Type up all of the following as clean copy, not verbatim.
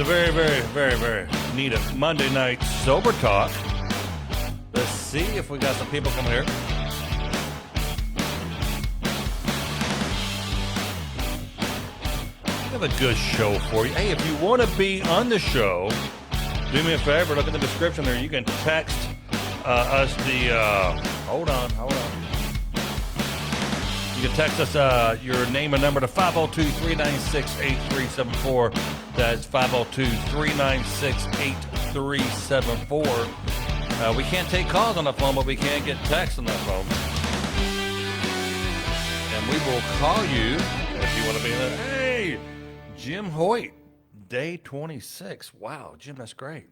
very, very, very, very need a Monday night sober talk. Let's see if we got some people coming here. We have a good show for you. Hey, if you want to be on the show, do me a favor. Look at the description there. You can text us the. Hold on. You can text us your name and number to 502-396-8374. That's 502-396-8374. We can't take calls on the phone, but we can get texts on the phone. And we will call you if you want to be in there. Hey, Jim Hoyt, day 26. Wow, Jim, that's great.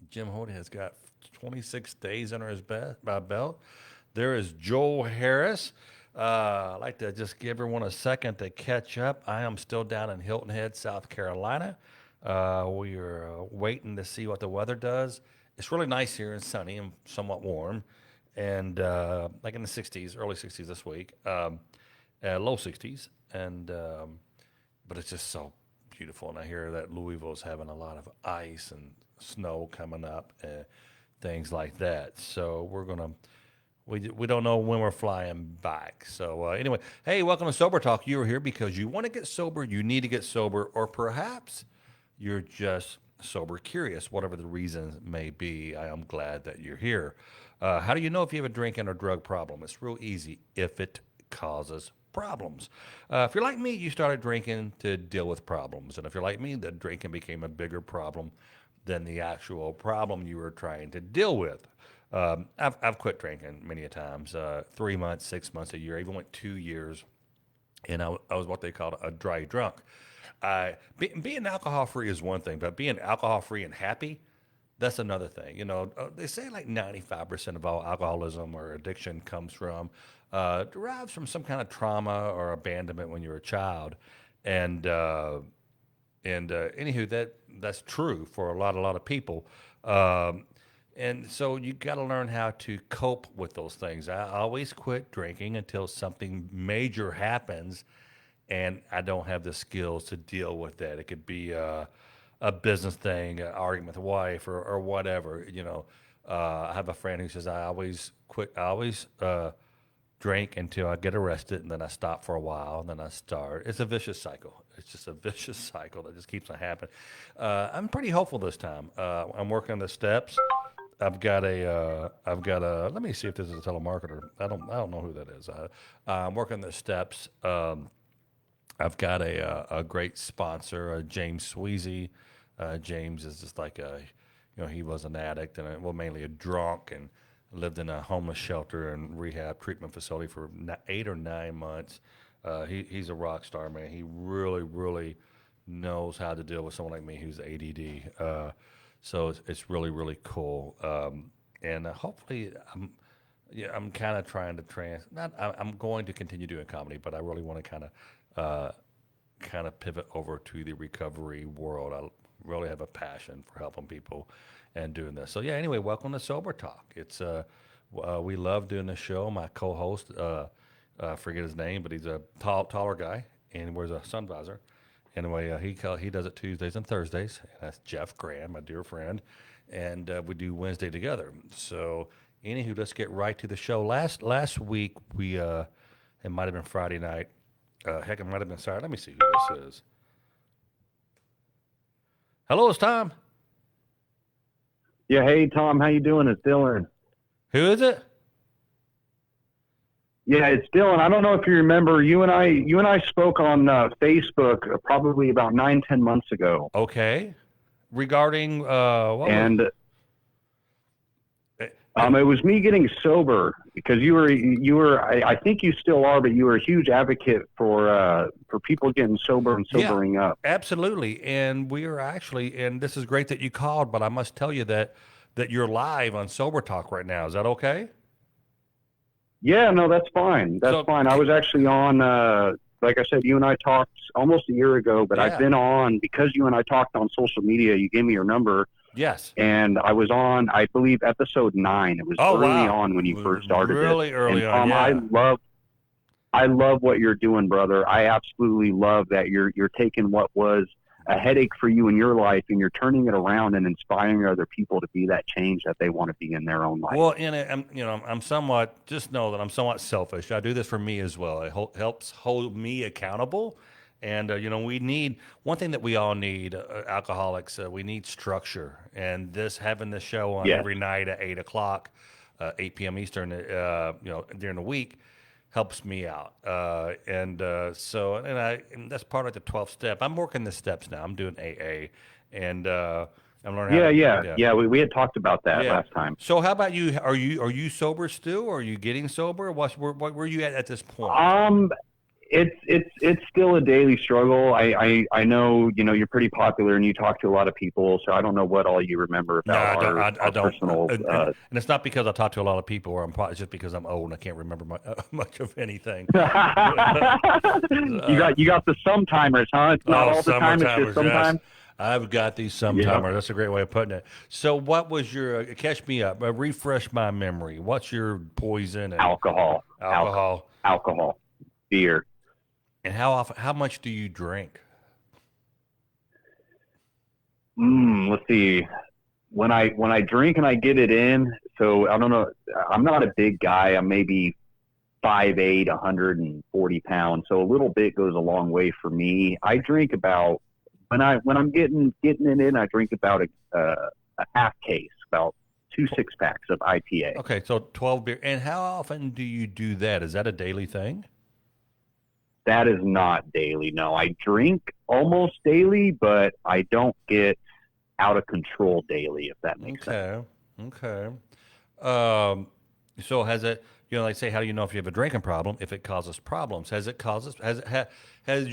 Jim Hoyt has got 26 days under his belt. There is Joel Harris. I'd like to just give everyone a second to catch up. I am still down in Hilton Head, South Carolina. We are waiting to see what the weather does. It's really nice here and sunny and somewhat warm, and like in the 60s, early 60s this week, low 60s, and but it's just so beautiful. And I hear that Louisville's having a lot of ice and snow coming up, things like that. So we're gonna. We don't know when we're flying back. So anyway, hey, welcome to Sober Talk. You are here because you want to get sober, you need to get sober, or perhaps you're just sober curious, whatever the reason may be. I am glad that you're here. How do you know if you have a drinking or drug problem? It's real easy if it causes problems. If you're like me, you started drinking to deal with problems. And if you're like me, the drinking became a bigger problem than the actual problem you were trying to deal with. I've quit drinking many a times, 3 months, 6 months, a year. I even went 2 years, and I was what they called a dry drunk. Being alcohol-free is one thing, but being alcohol-free and happy, that's another thing. You know, they say like 95% of all alcoholism or addiction comes from, derives from some kind of trauma or abandonment when you're a child. And anywho, that's true for a lot of people. And so you got to learn how to cope with those things. I always quit drinking until something major happens, and I don't have the skills to deal with that. It could be a business thing, an argument with the wife, or whatever. You know, I have a friend who says I always quit. I always drink until I get arrested, and then I stop for a while, and then I start. It's a vicious cycle. It's just a vicious cycle that just keeps on happening. I'm pretty hopeful this time. I'm working on the steps. I've got a, let me see if this is a telemarketer. I don't know who that is. I'm working the steps. I've got a great sponsor, James Sweezy. James is just like he was an addict and mainly a drunk, and lived in a homeless shelter and rehab treatment facility for 8 or 9 months. He's a rock star, man. He really, really knows how to deal with someone like me who's ADD. So it's really, really cool. And hopefully I'm kind of trying to I'm going to continue doing comedy, but I really want to kind of pivot over to the recovery world. I really have a passion for helping people and doing this. So yeah, anyway, welcome to Sober Talk. It's we love doing the show. My co-host, I forget his name, but he's a taller guy and wears a sun visor. Anyway, he does it Tuesdays and Thursdays. And that's Jeff Graham, my dear friend, and we do Wednesday together. So, anywho, let's get right to the show. Last week we it might have been Friday night. Heck, it might have been Saturday. Let me see who this is. Hello, it's Tom. Yeah, hey Tom, how you doing? It's Dylan. Who is it? Yeah, it's Dylan. I don't know if you remember, you and I spoke on Facebook probably about 9-10 months ago. Okay. Regarding what? And it was me getting sober because you were I think you still are, but you were a huge advocate for people getting sober and sobering up. Absolutely. And we are actually, and this is great that you called, but I must tell you that you're live on Sober Talk right now. Is that okay? Yeah, no, that's fine. That's fine. I was actually on, like I said, you and I talked almost a year ago, but I've been on, because you and I talked on social media, you gave me your number. Yes. And I was on, I believe, episode 9. It was early on when you first started. Really early on, yeah. I love what you're doing, brother. I absolutely love that you're taking what was a headache for you in your life, and you're turning it around and inspiring other people to be that change that they want to be in their own life. Well, I'm somewhat, just know that I'm somewhat selfish. I do this for me as well. It helps hold me accountable. And, we need one thing that we all need, alcoholics, we need structure. And having this show on Yes. every night at 8 o'clock, 8 p.m. Eastern, during the week helps me out. And that's part of the 12th step. I'm working the steps now. I'm doing AA, and I'm learning how to. Yeah. We had talked about that Yeah. last time. So how about you? Are you sober still? Are you getting sober? Where are you at this point? It's still a daily struggle. I know, you're pretty popular and you talk to a lot of people, so I don't know what all you remember about I don't. personal. And it's not because I talk to a lot of people, or it's just because I'm old and I can't remember much of anything. You got the sometimers, huh? It's not all the time. It's just sometimes. Yes. I've got these sometimers. That's a great way of putting it. So, what was your catch me up? Refresh my memory. What's your poison? And Alcohol. Beer. And how much do you drink? Let's see. When I drink and I get it in, so I don't know. I'm not a big guy. I'm maybe 5'8", 140 pounds. So a little bit goes a long way for me. I drink about when I'm getting it in. I drink about a half case, about 2 6-packs of IPA. Okay, so 12 beer. And how often do you do that? Is that a daily thing? That is not daily. No, I drink almost daily, but I don't get out of control daily, if that makes sense. Okay. So has it, like say, how do you know if you have a drinking problem? If it causes problems, has your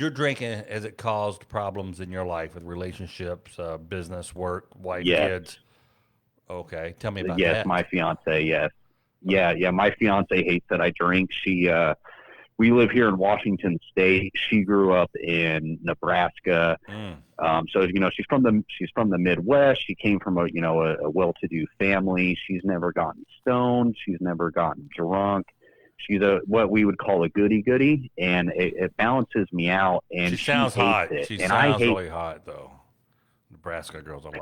drinking, has it caused problems in your life with relationships, business, work, wife, kids? Okay. Tell me about that. Yes, my fiance. Yes. Yeah. My fiance hates that I drink. We live here in Washington State. She grew up in Nebraska. So she's from the Midwest. She came from a well-to-do family. She's never gotten stoned. She's never gotten drunk. She's what we would call a goody-goody, and it balances me out. And she sounds hot. It. She and sounds really hot, though. Nebraska girls, I like.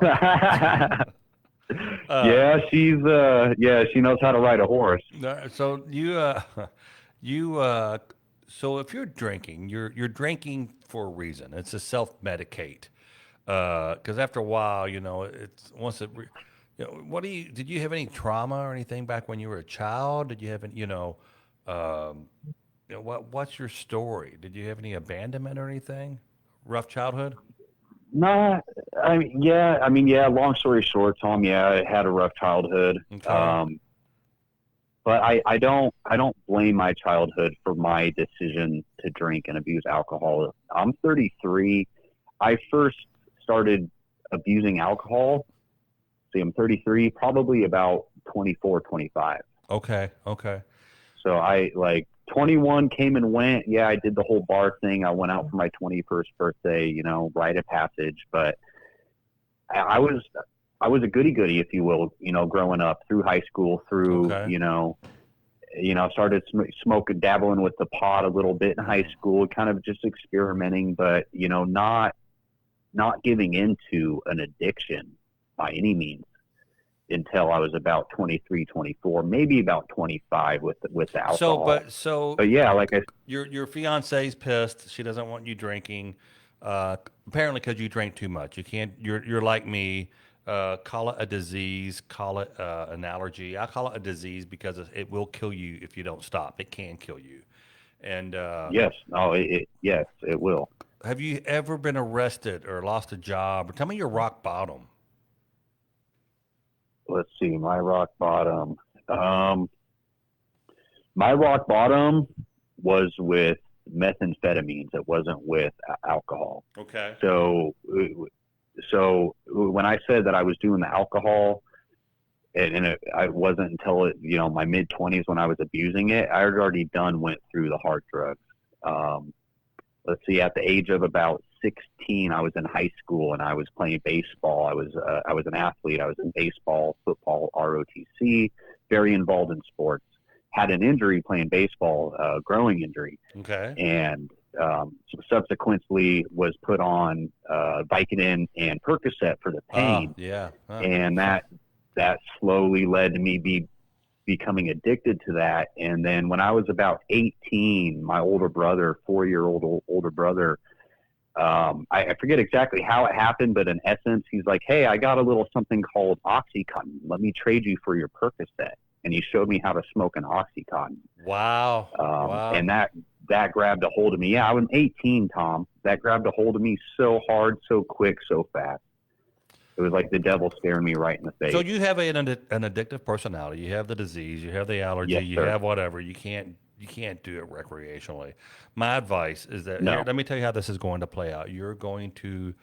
She knows how to ride a horse. So so if you're drinking, you're drinking for a reason. It's to self-medicate. Because after a while, it's once it. Did you have any trauma or anything back when you were a child? Did you have any, what's your story? Did you have any abandonment or anything? Rough childhood? No, long story short, Tom, I had a rough childhood. Okay. But I don't blame my childhood for my decision to drink and abuse alcohol. I'm 33. I first started abusing alcohol. See, I'm 33, probably about 24, 25. Okay. So 21 came and went. Yeah, I did the whole bar thing. I went out for my 21st birthday, rite of passage. But I was a goody-goody, if you will, growing up through high school, through, started smoking, dabbling with the pot a little bit in high school, kind of just experimenting, but, not giving into an addiction by any means until I was about 23, 24, maybe about 25 with the alcohol. But yeah, like your fiance's pissed. She doesn't want you drinking, apparently because you drank too much. You can't, you're like me. Call it a disease, call it an allergy. I call it a disease because it will kill you if you don't stop. It can kill you. And yes, it will. Have you ever been arrested or lost a job? Or tell me your rock bottom. Let's see, my rock bottom. My rock bottom was with methamphetamines. It wasn't with alcohol. Okay. So when I said that I was doing the alcohol, and I wasn't until my mid-20s when I was abusing it, I had already went through the hard drugs. Let's see, at the age of about 16, I was in high school and I was playing baseball. I was an athlete. I was in baseball, football, ROTC, very involved in sports. Had an injury playing baseball, growing injury. Okay. And subsequently was put on Vicodin and Percocet for the Oh, pain, yeah. and that slowly led to me becoming addicted to that. And then when I was about 18, my older brother, 4-year-old older brother, I forget exactly how it happened, but in essence, he's like, "Hey, I got a little something called Oxycontin. Let me trade you for your Percocet." And he showed me how to smoke an Oxycontin. Wow. Wow. And that grabbed a hold of me. Yeah, I was 18, Tom. That grabbed a hold of me so hard, so quick, so fast. It was like the devil staring me right in the So face. you have an addictive personality. You have the disease. You have the allergy. Yes, You sir. have whatever. You can't do it recreationally. My advice is that here. No. Let me tell you how this is going to play out. You're going to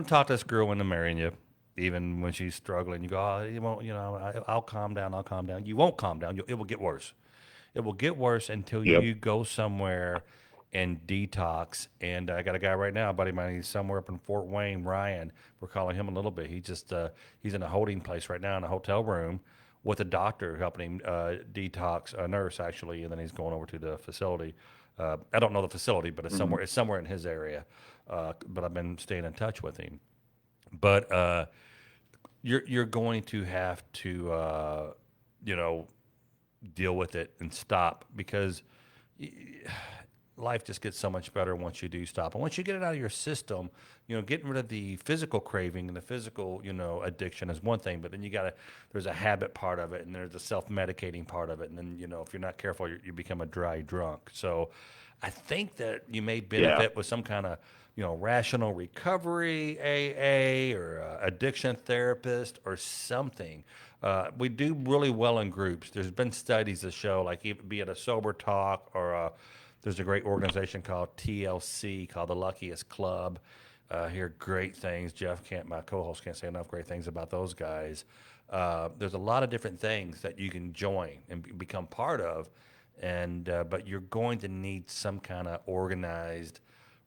talk to this girl into marrying you, even when she's struggling. You go, oh, you won't. You know, I'll calm down. I'll calm down. You won't calm down. It will get worse. It will get worse until Yep. you go somewhere and detox. And I got a guy right now, a buddy of mine. He's somewhere up in Fort Wayne, Ryan. We're calling him a little bit. He just he's in a holding place right now in a hotel room with a doctor helping him detox, a nurse actually, and then he's going over to the facility. I don't know the facility, but it's Mm-hmm. somewhere in his area. But I've been staying in touch with him. But you're going to have to you know deal with it and stop because life just gets so much better once you do stop. And once you get it out of your system, getting rid of the physical craving and the physical, addiction is one thing, but then there's a habit part of it and there's a self-medicating part of it. And then, if you're not careful, you become a dry drunk. So I think that you may Yeah. benefit with some kind of, rational recovery, AA, or addiction therapist or something. We do really well in groups. There's been studies that show, like, be it a sober talk or there's a great organization called TLC, called the Luckiest Club. Hear great things. My co-host can't say enough great things about those guys. There's a lot of different things that you can join and become part of, and but you're going to need some kind of organized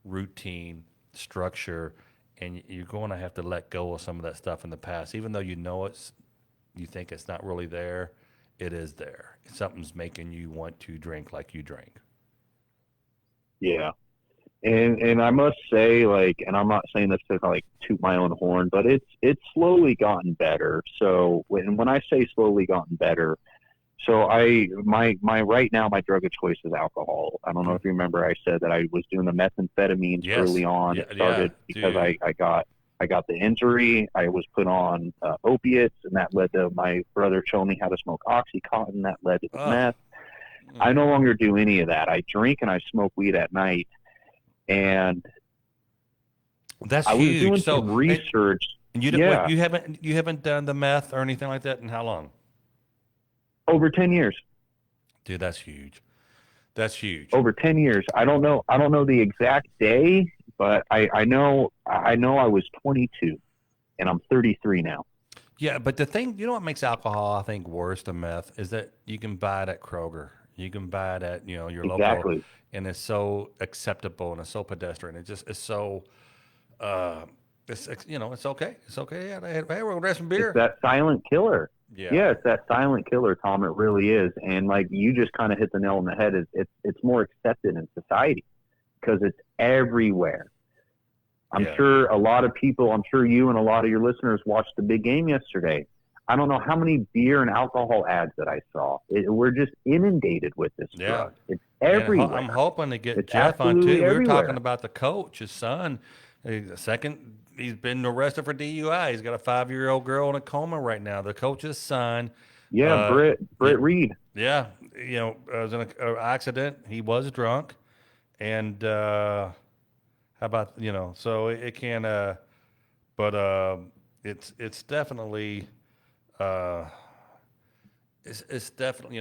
routine structure, and you're going to have to let go of some of that stuff in the past, even though you think it's not really there. It is there. Something's making you want to drink like you drink. Yeah. And I must say, like, and I'm not saying this to like toot my own horn, but it's slowly gotten better. So when I say slowly gotten better, so my right now my drug of choice is alcohol. I don't know if you remember I said that I was doing the methamphetamines Yes. early on. Yeah. It Yeah. started because Dude. I got the injury. I was put on opiates, and that led to my brother showing me how to smoke OxyContin. That led to the Oh. meth. I no longer do any of that. I drink and I smoke weed at night. And That's I was huge. doing So, some research. and you don't, wait, Yeah, you haven't done the meth or anything like that in how long? over 10 years. Dude, that's huge. That's huge. Over 10 years. I don't know the exact day, but I know I was 22 and I'm 33 now. Yeah, but the thing, what makes alcohol, I think, worse than meth is that you can buy it at Kroger. You can buy it at, your local, Exactly. and it's so acceptable and it's so pedestrian. It just is so, uh, it's okay. It's okay. Yeah, hey, we're gonna grab some It's beer. that silent killer. Yeah, Yeah, it's that silent killer, Tom. It really is. And like you just kind of hit the nail on the head. It's more accepted in society because it's everywhere. I'm yeah, sure a lot of people, I'm sure you and a lot of your listeners watched the big game yesterday. I don't know how many beer and alcohol ads that I saw. We're just inundated with this yeah. drug. It's And I'm everywhere. hoping to get It's Jeff on too. absolutely We were talking everywhere. about the coach, his son. He's been arrested for DUI. He's got a 5-year-old girl in a coma right now. The coach's son. Yeah, Uh, yeah, Britt Reed. yeah. Was in an accident. He was drunk, and how about So it can, but it's definitely, uh, it's definitely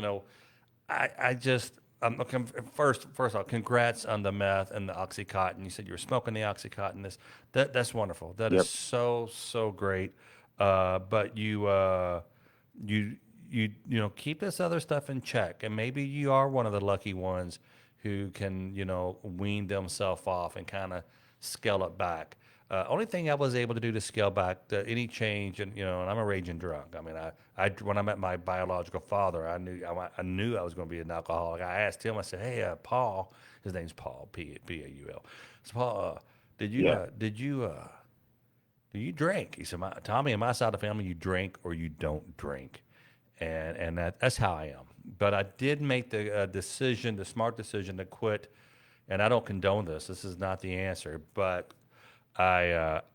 I just I'm looking first off, congrats on the meth and the oxycontin. You said you were smoking the oxycontin. That's wonderful. That is Yep. so great. But you keep this other stuff in check, and maybe you are one of the lucky ones who can wean themselves off and kind of scale it back. Only thing I was able to do to scale back any change, and I'm a raging drunk. I mean, when I met my biological father, I knew I was going to be an alcoholic. I asked him. I said, "Hey, Paul," His name's Paul, Paul. So Paul, did you Yeah. do you drink? He said, Tommy, on my side of the family, you drink or you don't drink, and that's how I am. But I did make the decision, the smart decision to quit, and I don't condone this. This is not the answer, but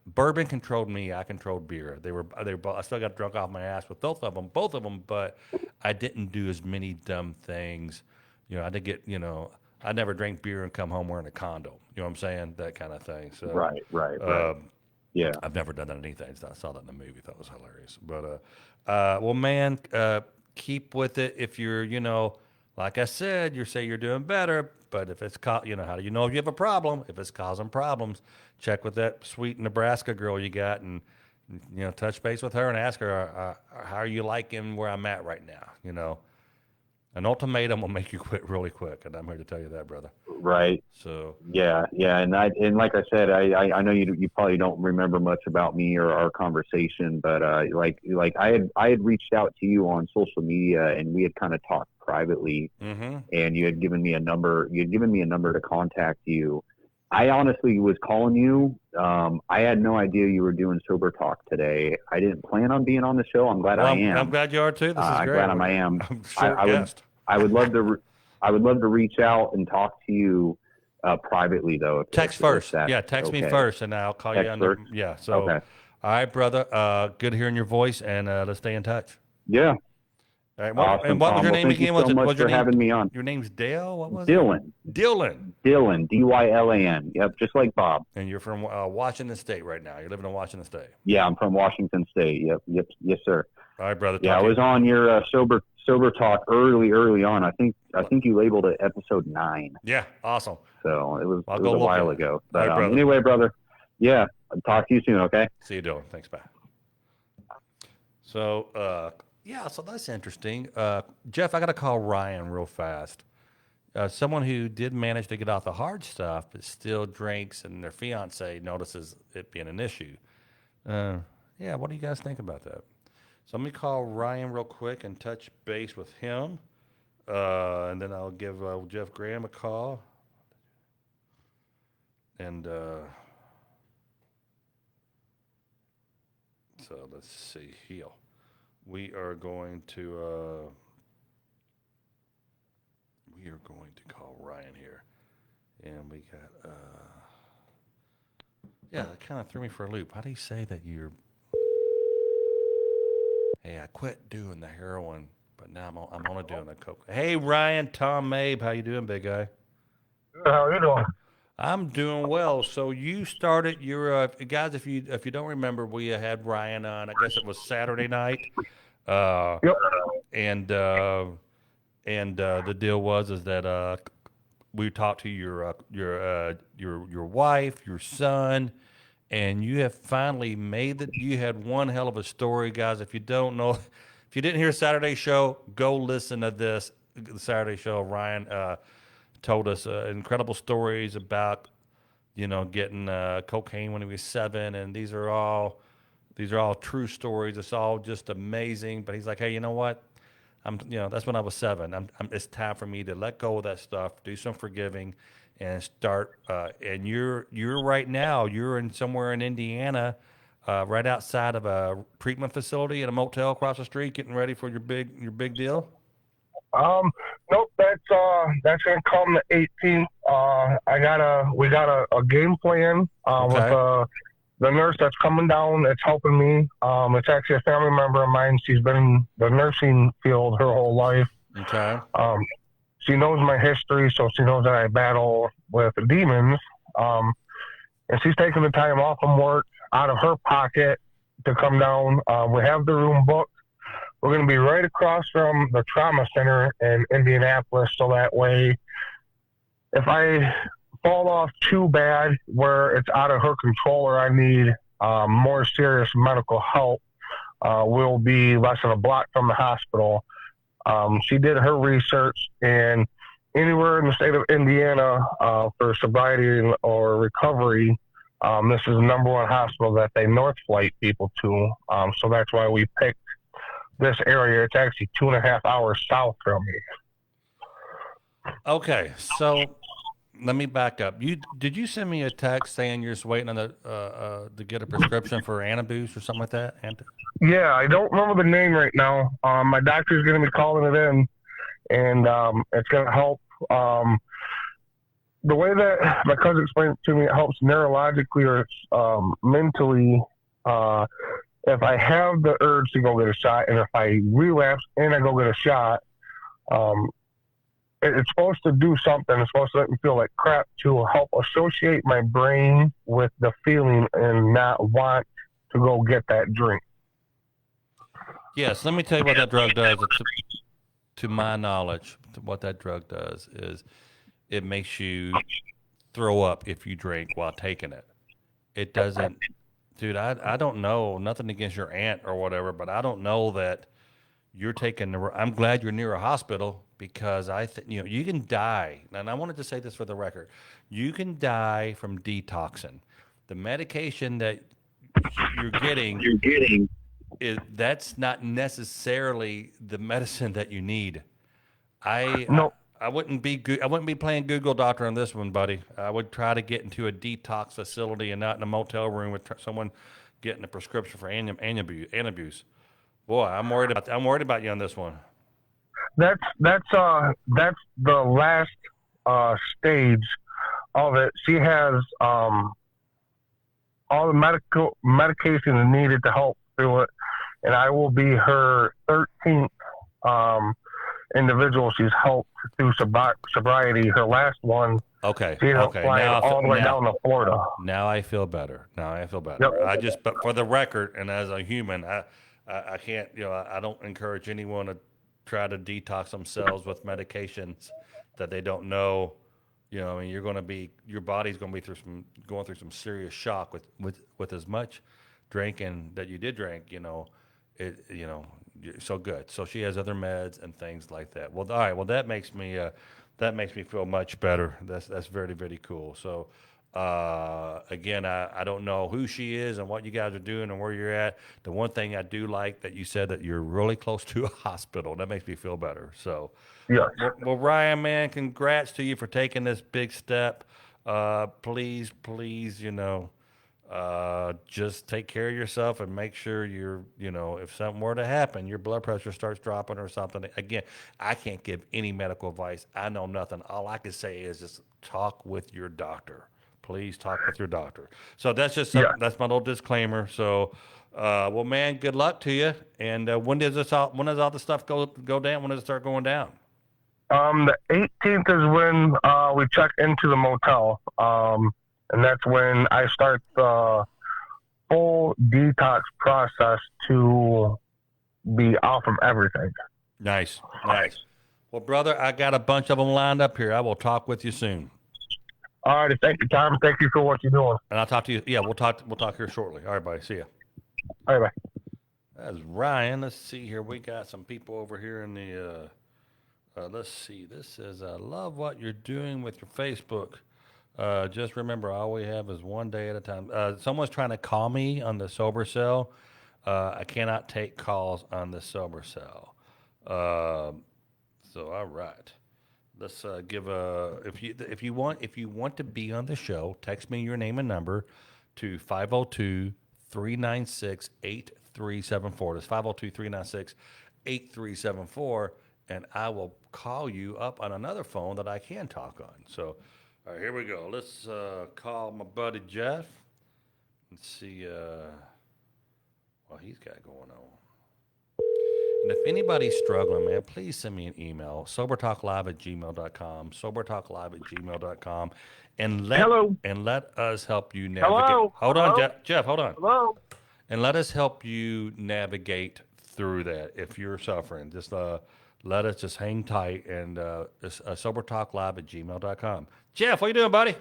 bourbon controlled me. I controlled beer. They were both, I still got drunk off my ass with both of them, but I didn't do as many dumb things. I did get, I never drank beer and come home wearing a condom. You know what I'm saying? That kind of thing. So Right. Yeah. I've never done anything. I saw that in the movie. Thought it was hilarious. But well, man, keep with it. If you're, like I said, you say you're doing better. But if it's how do you know if you have a problem? If it's causing problems, check with that sweet Nebraska girl you got, and touch base with her and ask her how are you liking where I'm at right now. An ultimatum will make you quit really quick, and I'm here to tell you that, brother. Right. So yeah, and like I said, I know you probably don't remember much about me or our conversation, but like I had reached out to you on social media, and we had kind of talked privately, and you had given me a number. You had given me a number to contact you. I honestly was calling you. I had no idea you were doing Sober Talk today. I didn't plan on being on the show. I'm glad I am. I'm glad you are too. This is great. I'm glad I am. I'm short guest. I would love to reach out and talk to you privately, though. Text first. Yeah, text me first, and I'll call you on the. Yeah. So, okay. All right, brother. Good hearing your voice, and let's stay in touch. Yeah. All right. Awesome, and what was your name thank again? You so much for having me on. Your name's Dale. What was Dylan. it? Dylan. Dylan. Dylan. Yep, just like Bob. And you're from Washington State right now. You're living in Washington State. Yeah, I'm from Washington State. Yep. Yes, sir. All right, brother. Yeah, I was on your sober talk early on. I think you labeled it episode 9. Yeah, awesome. So it was a while ago. But right, anyway, brother. Yeah, I'll talk to you soon. Okay. See you, Dylan. Thanks. Bye. So so that's interesting. Jeff, I got to call Ryan real fast. Someone who did manage to get off the hard stuff, but still drinks, and their fiance notices it being an issue. What do you guys think about that? So let me call Ryan real quick and touch base with him, and then I'll give Jeff Graham a call. And so let's see here. We are going to call Ryan here, and we got that kind of threw me for a loop. How do you say that you're? Hey, I quit doing the heroin, but now I'm only doing the coke. Hey, Ryan, Tom Mabe, how you doing, big guy? Good. How are you doing? I'm doing well. So you started your guys. If you don't remember, we had Ryan on. I guess it was Saturday night. Yep. And the deal was that we talked to your wife, your son, and you have finally made it. You had one hell of a story, guys. If you don't know, if you didn't hear Saturday's show, go listen to this. The Saturday show, Ryan told us incredible stories about, getting cocaine when he was 7, and these are all true stories. It's all just amazing. But he's like, hey, you know what? That's when I was 7. It's time for me to let go of that stuff, do some forgiving, and start. And you're right now. You're somewhere in Indiana, right outside of a treatment facility in a motel across the street, getting ready for your big deal. Nope. That's gonna come the 18th. We got a game plan with the nurse that's coming down. That's helping me. It's actually a family member of mine. She's been in the nursing field her whole life. Okay. She knows my history, so she knows that I battle with demons. And she's taking the time off from work out of her pocket to come down. We have the room booked. We're going to be right across from the trauma center in Indianapolis, so that way if I fall off too bad where it's out of her control or I need more serious medical help, we'll be less than a block from the hospital. She did her research, and anywhere in the state of Indiana for sobriety or recovery, this is the #1 hospital that they north flight people to. So that's why we picked this area. It's actually 2.5 hours south from me. Okay, so let me back up. Did you send me a text saying you're just waiting on the to get a prescription for Antabuse or something like that? Yeah, I don't remember the name right now. My doctor's going to be calling it in, and it's going to help. The way that my cousin explained it to me, it helps neurologically or mentally. If I have the urge to go get a shot, and if I relapse and I go get a shot, it's supposed to do something. It's supposed to let me feel like crap to help associate my brain with the feeling and not want to go get that drink. Yes, let me tell you what that drug does. To my knowledge, what that drug does is it makes you throw up if you drink while taking it. It doesn't, dude. I don't know nothing against your aunt or whatever, but I don't know that you're taking the. I'm glad you're near a hospital because I think you can die. And I wanted to say this for the record: you can die from detoxing. The medication that you're getting that's not necessarily the medicine that you need. No. I wouldn't be playing Google Doctor on this one, buddy. I would try to get into a detox facility and not in a motel room with someone getting a prescription for Antabuse. Boy, I'm worried about you on this one. That's the last stage of it. She has all the medication needed to help through it, and I will be her 13th individual she's helped through sobriety. Her last one, okay, she ended up flying all the way down to Florida. Now I feel better. Yep. But for the record, and as a human, I can't, I don't encourage anyone to try to detox themselves with medications that they don't know. I mean, your body's going to be going through some serious shock with as much drinking that you did drink. So good. So she has other meds and things like that. Well, all right. Well, that makes me feel much better. That's very, very cool. So, again, I don't know who she is and what you guys are doing and where you're at. The one thing I do like that you said that you're really close to a hospital. That makes me feel better. So, yeah. Well, Ryan, man, congrats to you for taking this big step. Please, just take care of yourself and make sure if something were to happen, your blood pressure starts dropping or something. Again, I can't give any medical advice. I know nothing. All I can say is just talk with your doctor. Please talk with your doctor. So that's just that's my little disclaimer. So, well, man, good luck to you. And when does all the stuff go down? When does it start going down? The 18th is when we check into the motel. And that's when I start the full detox process to be off of everything. Nice. Well, brother, I got a bunch of them lined up here. I will talk with you soon. All right. Thank you, Tom. Thank you for what you're doing. And I'll talk to you. Yeah, we'll talk here shortly. All right, buddy. See ya. All right, bye. That's Ryan. Let's see here. We got some people over here in the, let's see. This says, I love what you're doing with your Facebook. Just remember, all we have is one day at a time. Someone's trying to call me on the sober cell. I cannot take calls on the sober cell. So all right, let's give a if you want to be on the show, text me your name and number to 502-396-8374. That's 502-396-8374, and I will call you up on another phone that I can talk on. So. All right, here we go. Let's call my buddy Jeff and see what he's got going on. And if anybody's struggling, man, please send me an email, sobertalklive@gmail.com, sobertalklive@gmail.com, and let us help you navigate. Hello? Hold on, Jeff, hold on. Hello? And let us help you navigate through that if you're suffering. Just let us just hang tight and sobertalklive@gmail.com. Jeff, what you doing, buddy?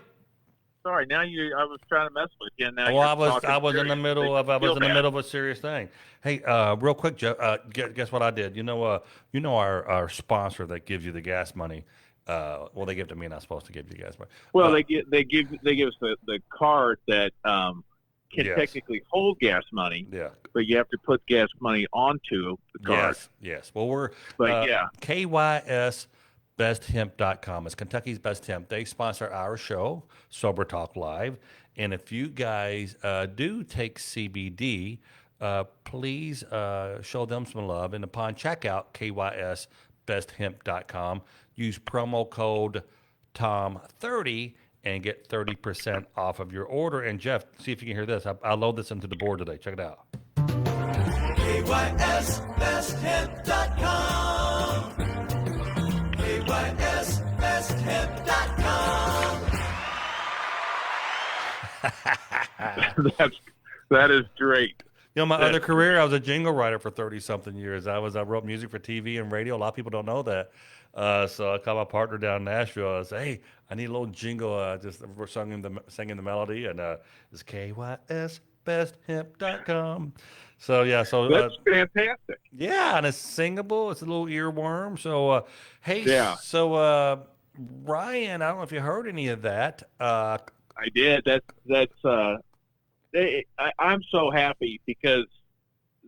Sorry, I was trying to mess with you. Now I was in the middle of a serious thing. Hey, real quick, Jeff, guess what I did? Our sponsor that gives you the gas money. Well, they give it to me, and I'm supposed to give you gas money. Well, they give us the card that can technically hold gas money. Yeah. But you have to put gas money onto the card. Yes. Well, we're KYS besthemp.com. It's Kentucky's Best Hemp. They sponsor our show, Sober Talk Live. And if you guys do take CBD, please show them some love. And upon checkout, KYSBestHemp.com, use promo code TOM30 and get 30% off of your order. And Jeff, see if you can hear this. I'll load this into the board today. Check it out. KYSBestHemp.com. KYSBestHemp.com. That is great. You know, my other career, I was a jingle writer for 30-something years. I wrote music for TV and radio. A lot of people don't know that. So I called my partner down in Nashville. I said, hey, I need a little jingle. We're singing the melody, and it's KYSBestHemp.com. So, yeah. So that's fantastic. Yeah, and it's singable. It's a little earworm. So, hey, yeah. So, Ryan, I don't know if you heard any of that. I did. I'm so happy because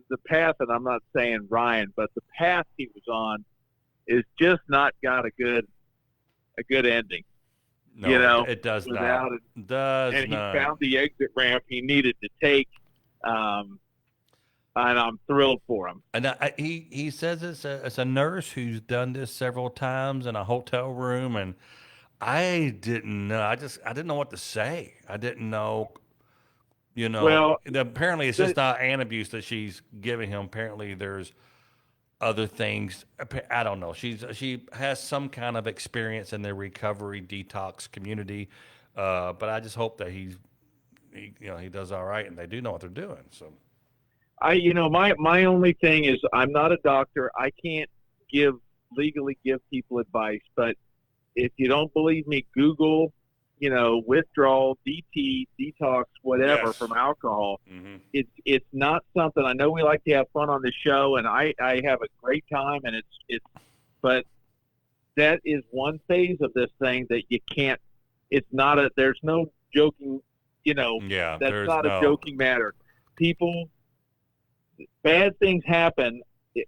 the path, and I'm not saying Ryan, but the path he was on is just not got a good ending. No, you know, it does not. It does and not. He found the exit ramp he needed to take, and I'm thrilled for him. And he says it's a nurse who's done this several times in a hotel room, and I didn't know. I didn't know what to say. I didn't know. You know, well, apparently it's just not an abuse that she's giving him. Apparently there's other things. I don't know. She has some kind of experience in the recovery detox community, but I just hope that he does all right and they do know what they're doing. So, my only thing is I'm not a doctor. I can't legally give people advice, but if you don't believe me, Google, withdrawal, DT, detox, whatever yes. from alcohol. Mm-hmm. It's not something. I know we like to have fun on the show, and I have a great time, and but that is one phase of this thing that you can't. There's no joking. Yeah, that's not a joking matter. People, bad things happen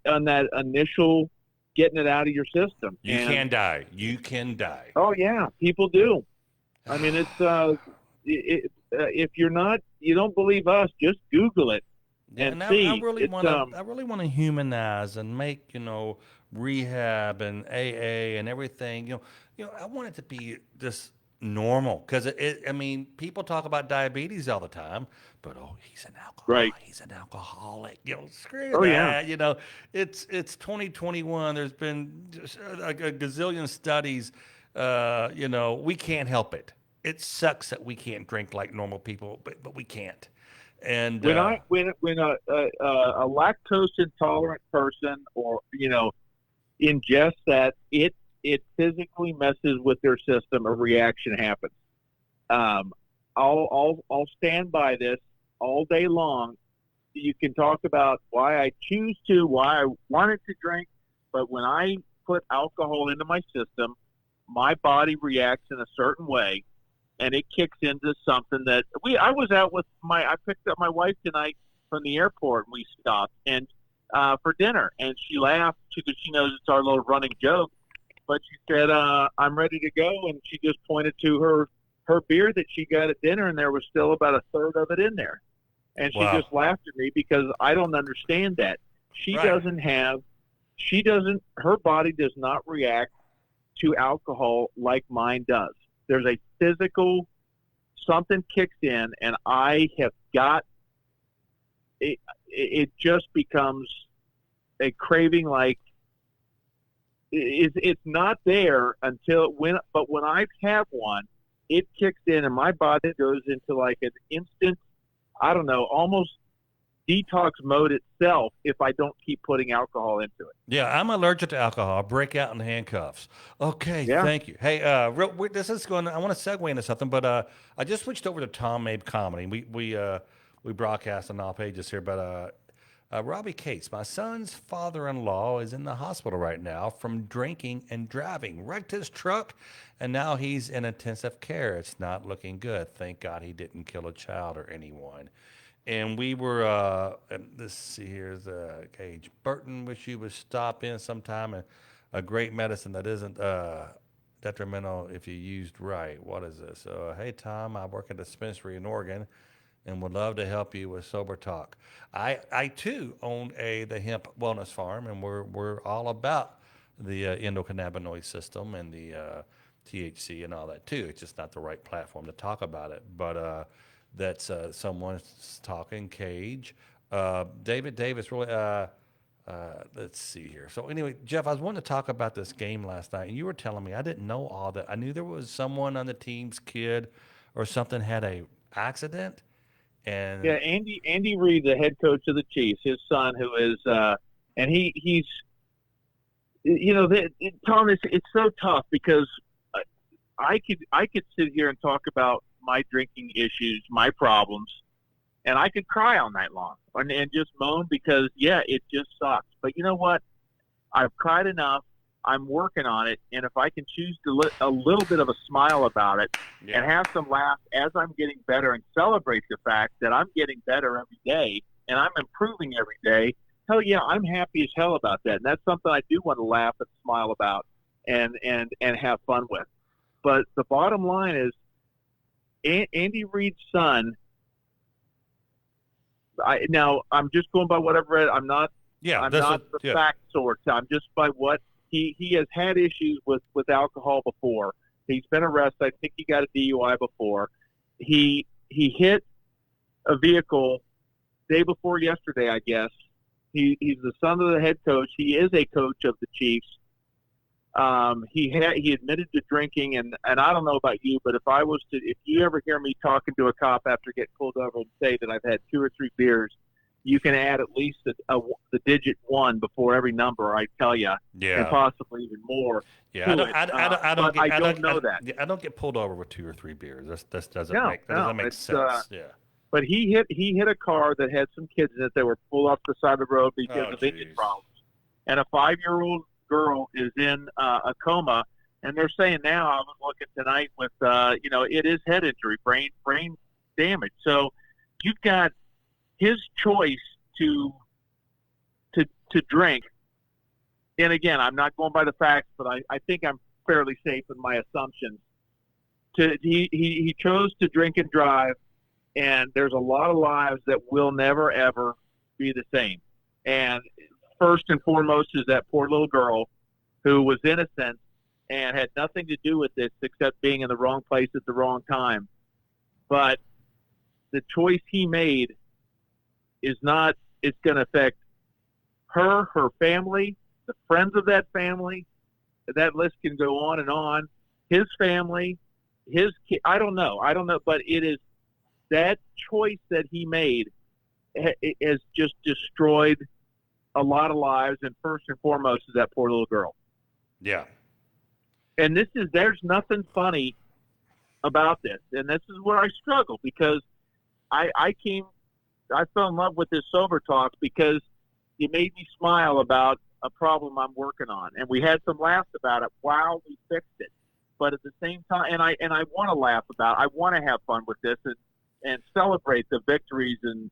on that initial getting it out of your system. You can die. You can die. Oh yeah, people do. I mean, it's if you don't believe us, just Google it and see. I really want to humanize and make rehab and AA and everything. I want it to be just normal because I mean, people talk about diabetes all the time, but he's an alcoholic. Right. He's an alcoholic. Screw that. Yeah. It's 2021. There's been a gazillion studies. We can't help it. It sucks that we can't drink like normal people, but we can't. And when a lactose intolerant person or ingests that, it physically messes with their system. A reaction happens. I'll stand by this all day long. You can talk about why I choose to, why I wanted to drink, but when I put alcohol into my system, my body reacts in a certain way, and it kicks into something that I was out with I picked up my wife tonight from the airport, and we stopped and for dinner, and she laughed because she knows it's our little running joke, but she said, I'm ready to go, and she just pointed to her beer that she got at dinner, and there was still about a third of it in there, and she just laughed at me because I don't understand that. Her body does not react to alcohol like mine does. There's a physical, something kicks in, and I have got it. It just becomes a craving. Like it's not there when I have one, it kicks in, and my body goes into like an instant, I don't know, almost detox mode itself if I don't keep putting alcohol into it. Yeah, I'm allergic to alcohol. Break out in handcuffs. Okay, yeah. Thank you. Hey, I want to segue into something, but I just switched over to Tom Mabe comedy. We broadcast on all pages here, but Robbie Cates, my son's father-in-law, is in the hospital right now from drinking and driving. Wrecked his truck, and now he's in intensive care. It's not looking good. Thank God he didn't kill a child or anyone. And we were, let's see, here's Gage Burton, wish you would stop in sometime and a great medicine that isn't detrimental if you used right. What is this? Hey, Tom, I work at a dispensary in Oregon and would love to help you with sober talk. I too own the hemp wellness farm, and we're all about the endocannabinoid system and the THC and all that too. It's just not the right platform to talk about it. But that's someone's talking cage. David Davis really. Let's see here. So anyway, Jeff, I was wanting to talk about this game last night, and you were telling me I didn't know all that. I knew there was someone on the team's kid or something had a accident, and Yeah, Andy Reid, the head coach of the Chiefs, his son, who is, and he's, Tom, it's so tough because I could sit here and talk about my drinking issues, my problems, and I could cry all night long and just moan because it just sucks. But you know what? I've cried enough. I'm working on it, and if I can choose to a little bit of a smile about it and have some laugh as I'm getting better and celebrate the fact that I'm getting better every day and I'm improving every day, hell yeah, I'm happy as hell about that. And that's something I do want to laugh and smile about and have fun with. But the bottom line is Andy Reid's son. I'm just going by what I've read. I'm not the fact source. I'm just by what he has had issues with alcohol before. He's been arrested. I think he got a DUI before. He hit a vehicle day before yesterday, I guess. He's the son of the head coach. He is a coach of the Chiefs. He admitted to drinking, and I don't know about you, but if you ever hear me talking to a cop after getting pulled over and say that I've had 2 or 3 beers, you can add at least the digit 1 before every number I tell you, and possibly even more. Yeah, I don't know that. I don't get pulled over with 2 or 3 beers. That doesn't make sense. But he hit a car that had some kids in it that were pulled off the side of the road because of engine problems, and a 5-year-old girl is in a coma, and they're saying now, I was looking tonight with it is head injury, brain damage. So you've got his choice to drink, and again, I'm not going by the facts, but I think I'm fairly safe in my assumptions. He chose to drink and drive, and there's a lot of lives that will never ever be the same. And first and foremost is that poor little girl who was innocent and had nothing to do with this except being in the wrong place at the wrong time. But the choice he made it's going to affect her family, the friends of that family. That list can go on and on. His family, his kid, I don't know, but it is that choice that he made has just destroyed a lot of lives, and first and foremost is that poor little girl. Yeah. And there's nothing funny about this. And this is where I struggle because I fell in love with this sober talk because it made me smile about a problem I'm working on. And we had some laughs about it while we fixed it. But at the same time, and I want to laugh about it. I want to have fun with this and celebrate the victories and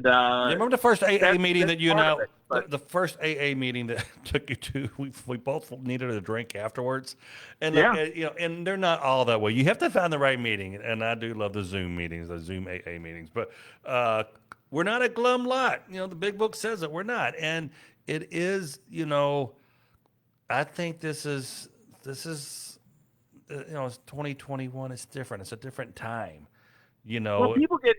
remember the first AA meeting that you and I, but the first AA meeting that took you to, we both needed a drink afterwards, and and they're not all that way. You have to find the right meeting, and I do love the Zoom meetings, the Zoom AA meetings, but we're not a glum lot. The big book says that we're not, and it is. I think this is it's 2021. It's different. It's a different time. Well, people get,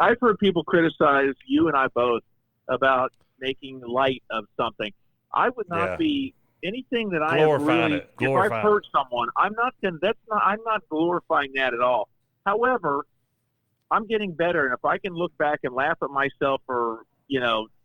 I've heard people criticize you and I both about making light of something. I would not be anything that I have really, if I've hurt someone, I'm not glorifying that at all. However, I'm getting better. And if I can look back and laugh at myself for,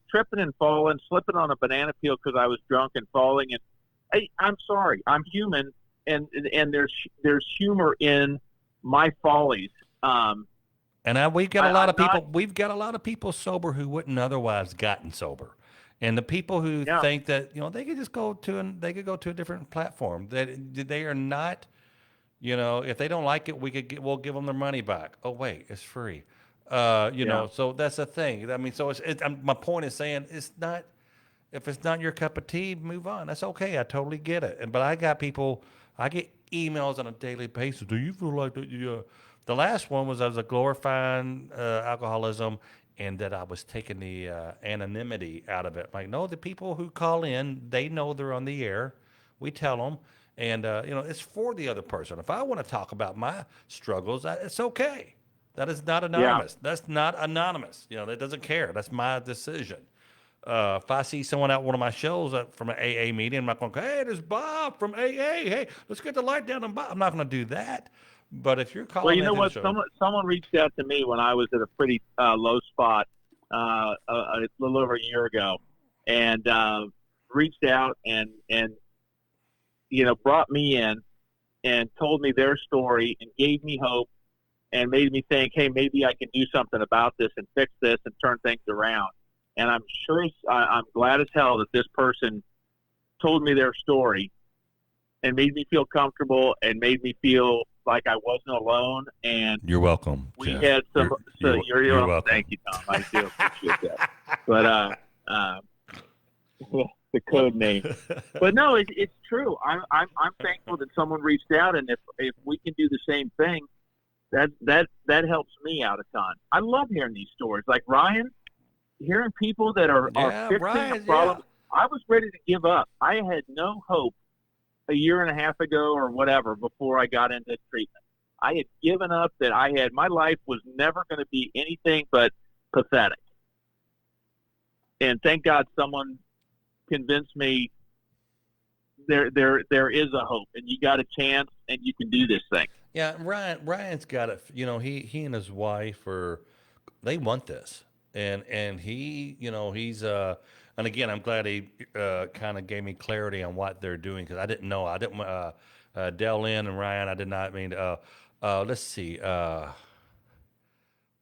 tripping and falling, slipping on a banana peel because I was drunk and falling. And I'm sorry, I'm human. And there's humor in my follies. We've got a lot of people. We've got a lot of people sober who wouldn't otherwise gotten sober, and the people who think that they could just go to a different platform. That they are not. If they don't like it, we'll give them their money back. Oh wait, it's free. So that's the thing. I mean, so my point is saying it's not. if it's not your cup of tea, move on. That's okay. I totally get it. But I get emails on a daily basis. Do you feel like that? The last one was I was glorifying alcoholism and that I was taking the anonymity out of it. Like, no, the people who call in, they know they're on the air. We tell them. And, it's for the other person. If I want to talk about my struggles, it's okay. That is not Yeah. anonymous. That's not anonymous. That doesn't care. That's my decision. If I see someone at one of my shows from an AA meeting, I'm not going, hey, there's Bob from AA. Hey, let's get the light down on Bob. I'm not going to do that. But if you're calling, Well, you know into what? the show, Someone reached out to me when I was at a pretty low spot a little over a year ago, and reached out and brought me in and told me their story and gave me hope and made me think, hey, maybe I can do something about this and fix this and turn things around. And I'm glad as hell that this person told me their story and made me feel comfortable and made me feel like I wasn't alone. And you're welcome. we Jeff. had some. You're welcome. Thank you, Tom. I do appreciate that. But the code name. But no, it's true. I'm thankful that someone reached out, and if we can do the same thing, that helps me out a ton. I love hearing these stories, like Ryan. Hearing people that are fixing Ryan, a problem. Yeah. I was ready to give up. I had no hope a year and a half ago or whatever before I got into treatment. I had given up that my life was never going to be anything but pathetic. And thank God someone convinced me there is a hope and you got a chance and you can do this thing. Yeah, Ryan's got it. He and his wife they want this. And he, he's and again, I'm glad he kind of gave me clarity on what they're doing because I didn't know. I didn't Dell Lynn and Ryan. I did not mean. Let's see.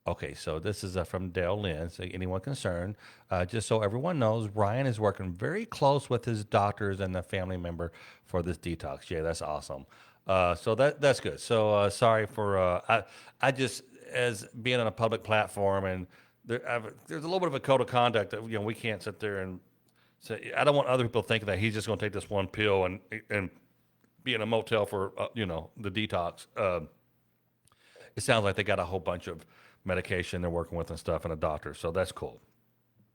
Okay, so this is from Dell Lynn. So anyone concerned, just so everyone knows, Ryan is working very close with his doctors and the family member for this detox. Yeah, that's awesome. So that's good. So sorry for I just as being on a public platform and. There's a little bit of a code of conduct that we can't sit there and say. I don't want other people thinking that he's just going to take this one pill and be in a motel for the detox. It sounds like they got a whole bunch of medication they're working with and stuff, and a doctor. So that's cool.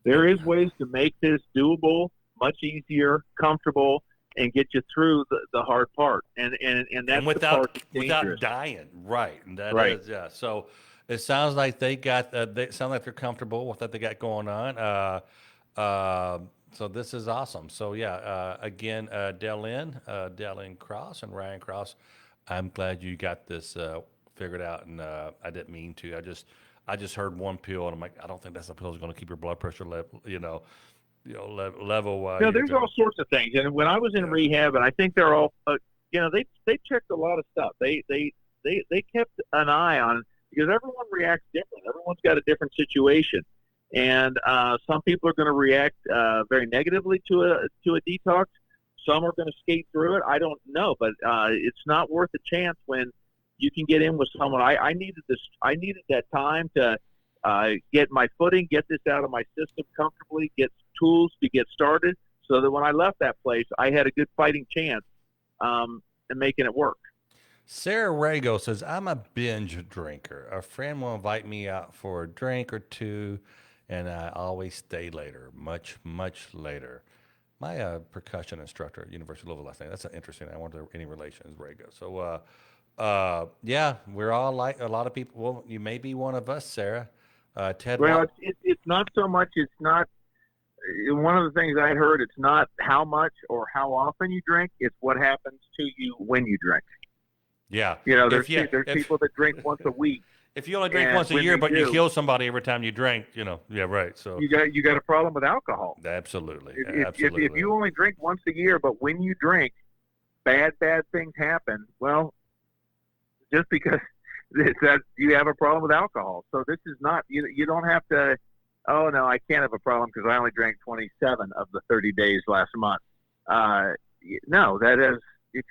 There is ways to make this doable, much easier, comfortable, and get you through the hard part. And that's without the part that's without dying, right? And that right. is, yeah. So. It sounds like they got. They sound like they're comfortable with what they got going on. So this is awesome. So yeah, again, Dell Lynn Cross, and Ryan Cross. I'm glad you got this figured out, and I didn't mean to. I just heard one pill, and I'm like, I don't think that's the pill that's going to keep your blood pressure level. Level. There's all sorts of things. And when I was in rehab, and I think they're all, they checked a lot of stuff. They kept an eye on. Because everyone reacts different. Everyone's got a different situation, and some people are going to react very negatively to a detox. Some are going to skate through it. I don't know, but it's not worth a chance when you can get in with someone. I needed this. I needed that time to get my footing, get this out of my system comfortably, get tools to get started, so that when I left that place, I had a good fighting chance in making it work. Sarah Rago says, I'm a binge drinker. A friend will invite me out for a drink or two, and I always stay later, much, much later. My percussion instructor at University of Louisville last night, that's interesting. I wonder any relations, Rago. So, yeah, we're all like a lot of people. Well, you may be one of us, Sarah. Ted. Well, it's not so much. It's not. One of the things I heard, it's not how much or how often you drink. It's what happens to you when you drink. Yeah. There's people that drink once a week. If you only drink once a year, but you kill somebody every time you drink, yeah, right. So you got a problem with alcohol. Absolutely. Absolutely. If you only drink once a year, but when you drink, bad things happen. Well, just because it's that you have a problem with alcohol. So this is not, you don't have to, oh no, I can't have a problem because I only drank 27 of the 30 days last month. No, that is, if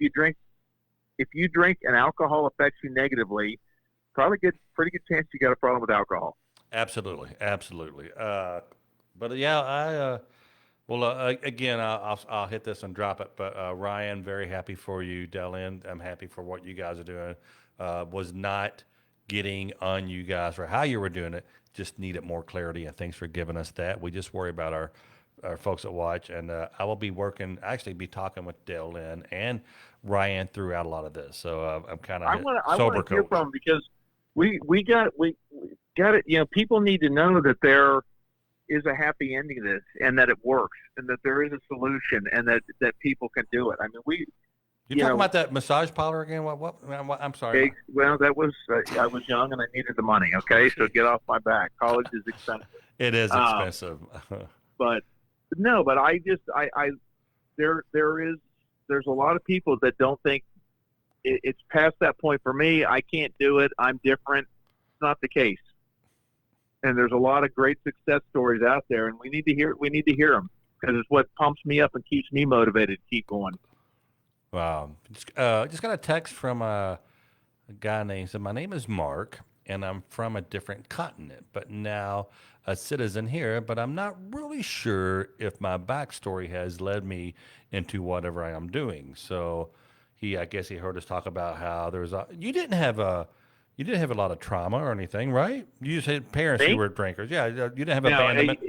you drink and alcohol affects you negatively, pretty good chance you got a problem with alcohol. Absolutely. But yeah, Well, again, I'll hit this and drop it. But Ryan, very happy for you. Dellen, I'm happy for what you guys are doing. Was not getting on you guys for how you were doing it. Just needed more clarity, and thanks for giving us that. We just worry about our folks that watch, and I will be working. Actually, be talking with Dellen and Ryan throughout a lot of this. So I'm kind of I sober want to hear coach. from because we got it. You know, people need to know that there is a happy ending to this, and that it works, and that there is a solution, and that people can do it. I mean, You're talking about that massage parlor again? What? I'm sorry. well, that was I was young and I needed the money. Okay, so get off my back. College is expensive. It is expensive. But no, but I there's a lot of people that don't think it's past that point for me. I can't do it. I'm different. It's not the case. And there's a lot of great success stories out there, and we need to hear them because it's what pumps me up and keeps me motivated to keep going. Wow. Just got a text from a guy named, said, my name is Mark, and I'm from a different continent, but now a citizen here, but I'm not really sure if my backstory has led me into whatever I am doing. So I guess he heard us talk about how you didn't have a lot of trauma or anything, right? You just had parents who were drinkers. Yeah. You didn't have abandonment.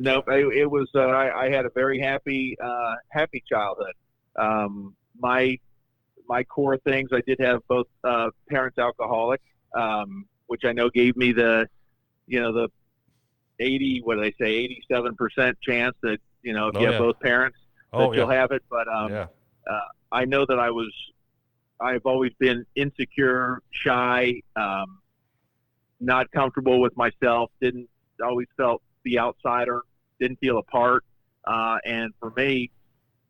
No, it was, I had a very happy childhood. My core things, I did have both parents alcoholic, which I know gave me the 87% chance that, if you have both parents, that you'll have it. But I know that I've always been insecure, shy, not comfortable with myself, always felt the outsider, didn't feel a part. And for me,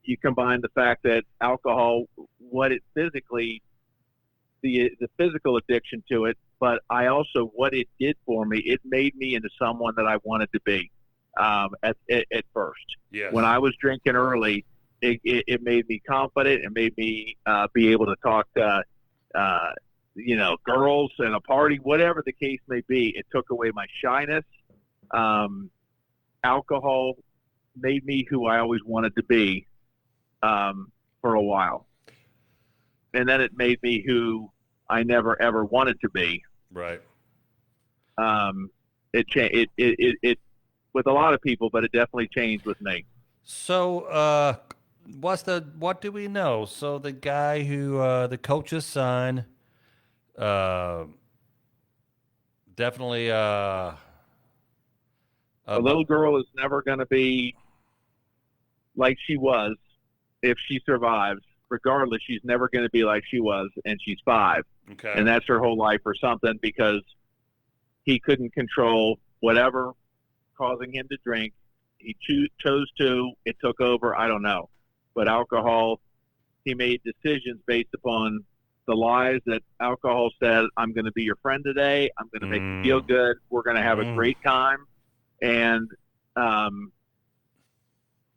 you combine the fact that alcohol, what it physically, the physical addiction to it, but what it did for me, it made me into someone that I wanted to be at first. Yes. When I was drinking early, it made me confident. It made me be able to talk to, girls in a party, whatever the case may be. It took away my shyness. Alcohol made me who I always wanted to be for a while. And then it made me who I never, ever wanted to be. Right. It with a lot of people, but it definitely changed with me. So, what do we know? So the guy who, the coach's son, definitely, a little girl is never going to be like she was if she survives. Regardless, she's never going to be like she was, and she's 5. Okay. And that's her whole life or something, because he couldn't control whatever causing him to drink. He chose to. It took over. I don't know. But alcohol, he made decisions based upon the lies that alcohol said, I'm going to be your friend today. I'm going to make you feel good. We're going to have a great time. And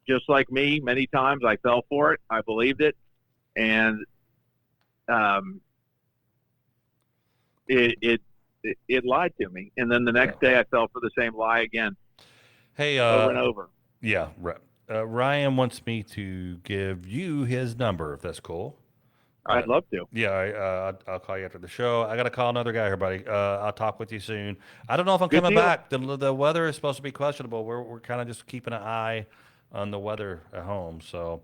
just like me, many times I fell for it. I believed it. And it lied to me. And then the next day I fell for the same lie again. Hey, over and over. Yeah. Ryan wants me to give you his number, if that's cool. I'd love to. Yeah, I'll call you after the show. I got to call another guy here, buddy. I'll talk with you soon. I don't know if I'm coming back. The weather is supposed to be questionable. We're kind of just keeping an eye on the weather at home. So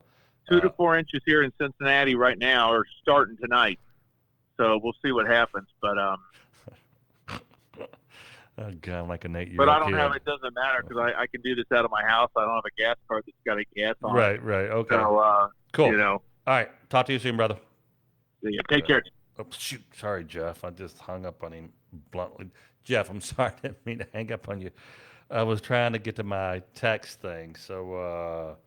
2 to 4 inches here in Cincinnati right now, are starting tonight. So we'll see what happens. But oh God, I'm like an 8-year-old. But I don't have. It doesn't matter because I can do this out of my house. I don't have a gas card that's got a gas on. Right. Okay. So cool. All right. Talk to you soon, brother. Yeah, take care. Oh, shoot. Sorry, Jeff. I just hung up on him bluntly. Jeff, I'm sorry. I didn't mean to hang up on you. I was trying to get to my text thing. So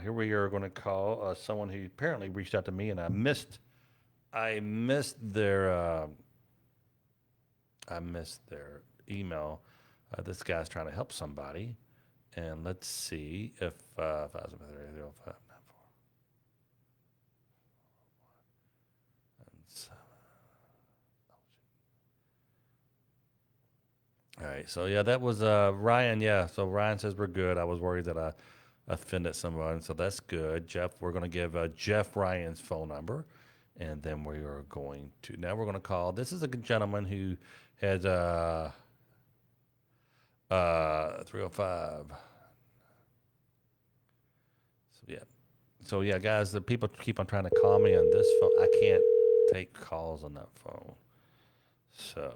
here we are going to call someone who apparently reached out to me, and I missed their email. This guy's trying to help somebody, and let's see if all right, so yeah, that was Ryan. Yeah, so Ryan says we're good. I was worried that I offended someone. So that's good. Jeff, we're going to give Jeff Ryan's phone number. And then we are going to, now we're going to call, this is a good gentleman who has 305. So yeah, guys, the people keep on trying to call me on this phone. I can't take calls on that phone. So,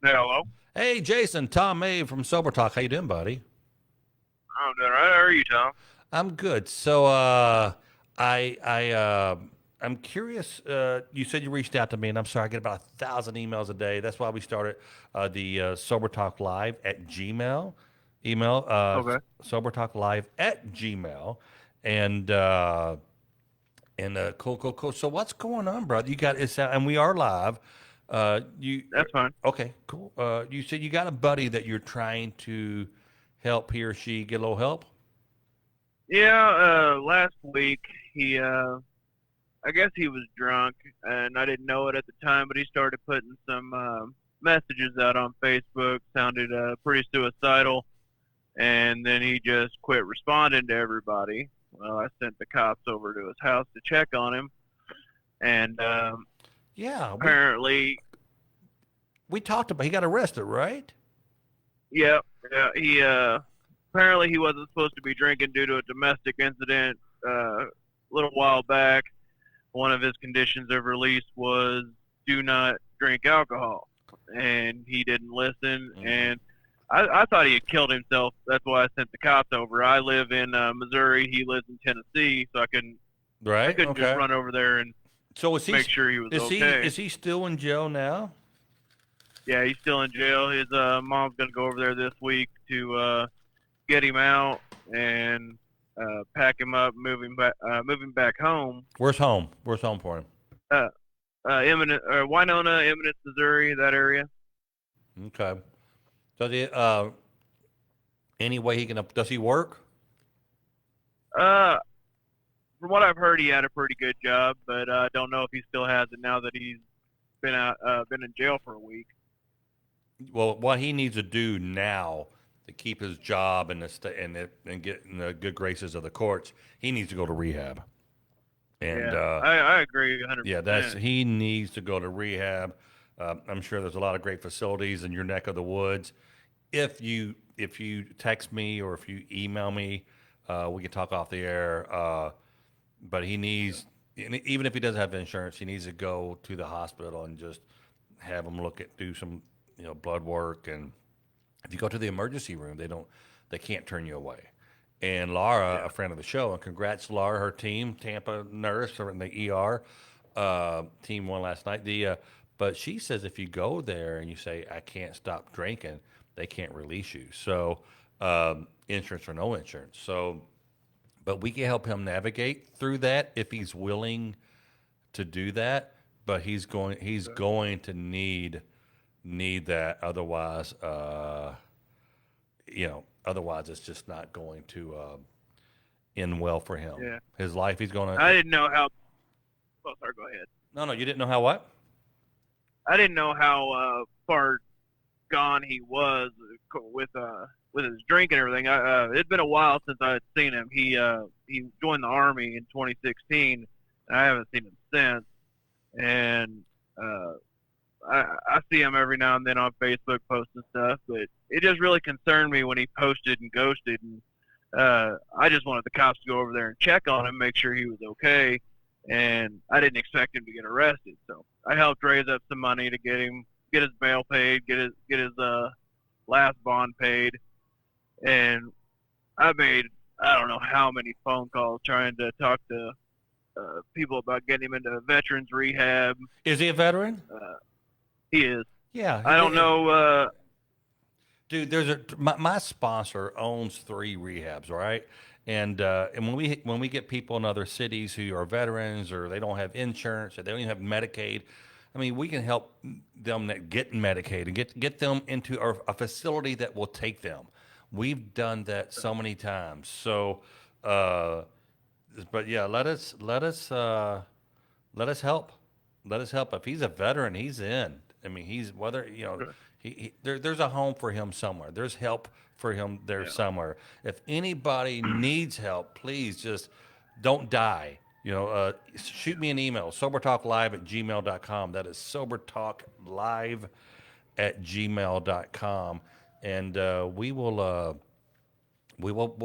Hello. hey, Jason, Tom Mabe from Sober Talk. How you doing, buddy? I'm doing all right. How are you, Tom? I'm good. So, I'm curious. You said you reached out to me, and I'm sorry, I get about 1,000 emails a day. That's why we started the Sober Talk Live at Gmail. Email Okay. Sober Talk Live at Gmail, and cool. So what's going on, brother? You got it's and we are live. That's fine. Okay, cool. You said you got a buddy that you're trying to help he or she get a little help. Yeah. Last week he, I guess he was drunk, and I didn't know it at the time, but he started putting some messages out on Facebook. Sounded pretty suicidal, and then he just quit responding to everybody. Well, I sent the cops over to his house to check on him, and Yeah, apparently, we talked about he got arrested, right? yeah, he apparently he wasn't supposed to be drinking due to a domestic incident a little while back. One of his conditions of release was do not drink alcohol, and he didn't listen. Mhm. And I thought he had killed himself. That's why I sent the cops over. I live in Missouri. He lives in Tennessee, so I couldn't Right. just run over there and So is he make sure he was okay. is he still in jail now? Yeah, he's still in jail. His mom's gonna go over there this week to get him out and pack him up, moving back home. Where's home? Where's home for him? Winona, Eminence, Missouri, that area. Okay. So the any way he can does he work? From what I've heard, he had a pretty good job, but I don't know if he still has it now that he's been in jail for a week. Well, what he needs to do now to keep his job and get in the good graces of the courts, he needs to go to rehab. And yeah, I agree 100%. yeah, he needs to go to rehab. I'm sure there's a lot of great facilities in your neck of the woods. If you text me or if you email me, we can talk off the air. But he needs, even if he doesn't have insurance, he needs to go to the hospital and just have them do some blood work. And if you go to the emergency room, they can't turn you away. And Laura, a friend of the show, and congrats, Laura, her team, Tampa nurse, or in the ER, team won last night. But she says if you go there and you say, I can't stop drinking, they can't release you. So insurance or no insurance. So, but we can help him navigate through that if he's willing to do that. But he's going to need that. Otherwise, otherwise it's just not going to end well for him. Yeah. His life, he's going to. I didn't know how. Oh, sorry. Go ahead. No, you didn't know how what? I didn't know how far gone he was with his drink and everything. It'd been a while since I had seen him. He joined the Army in 2016, and I haven't seen him since. And I see him every now and then on Facebook posting stuff, but it just really concerned me when he posted and ghosted. And I just wanted the cops to go over there and check on him, make sure he was okay. And I didn't expect him to get arrested, so I helped raise up some money to get his bail paid, get his last bond paid, and I made I don't know how many phone calls trying to talk to people about getting him into veterans rehab. Is he a veteran? He is. Yeah. I don't know. Dude, my sponsor owns 3 rehabs, right? And when we get people in other cities who are veterans or they don't have insurance or they don't even have Medicaid, I mean, we can help them get Medicaid and get them into a facility that will take them. We've done that so many times. So, but yeah, let us help. Let us help. If he's a veteran, he's in. I mean, there's a home for him somewhere. There's help for him there somewhere. If anybody needs help, please just don't die. Shoot me an email, sobertalklive@gmail.com. That is sobertalklive@gmail.com. And we'll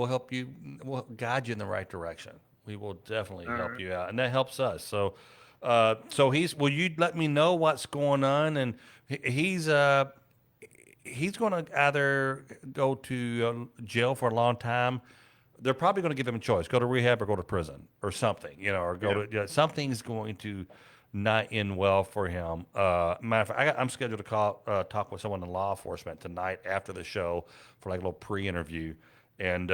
help you. We'll guide you in the right direction. We will definitely help you out, and that helps us. So, will you let me know what's going on? And he's going to either go to jail for a long time. They're probably going to give him a choice: go to rehab or go to prison or something. Or go to something's going to not end well for him. Matter of fact, I'm scheduled to talk with someone in law enforcement tonight after the show for like a little pre-interview. And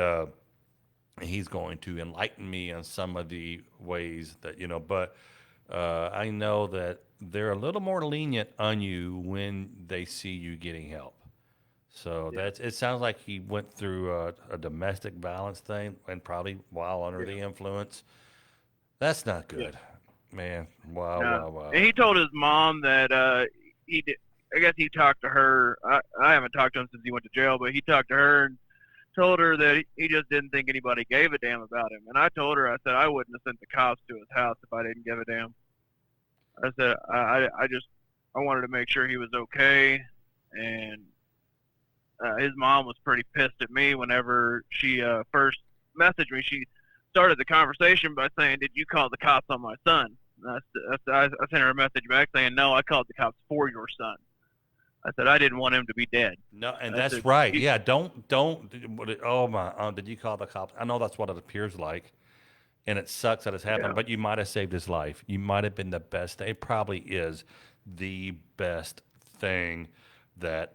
he's going to enlighten me on some of the ways that, but I know that they're a little more lenient on you when they see you getting help. So it sounds like he went through a domestic violence thing and probably while under the influence. That's not good, man. Wow. And he told his mom that he did. I guess he talked to her. I haven't talked to him since he went to jail, but he talked to her and told her that he just didn't think anybody gave a damn about him. And I told her, I said, I wouldn't have sent the cops to his house if I didn't give a damn. I said, I wanted to make sure he was okay. And his mom was pretty pissed at me whenever she first messaged me. She started the conversation by saying, did you call the cops on my son? And I sent her a message back saying, no, I called the cops for your son. I said, I didn't want him to be dead. No, and that's right. Yeah, don't. Oh my! Did you call the cops? I know that's what it appears like, and it sucks that it's happened. But you might have saved his life. You might have been the best. It probably is the best thing that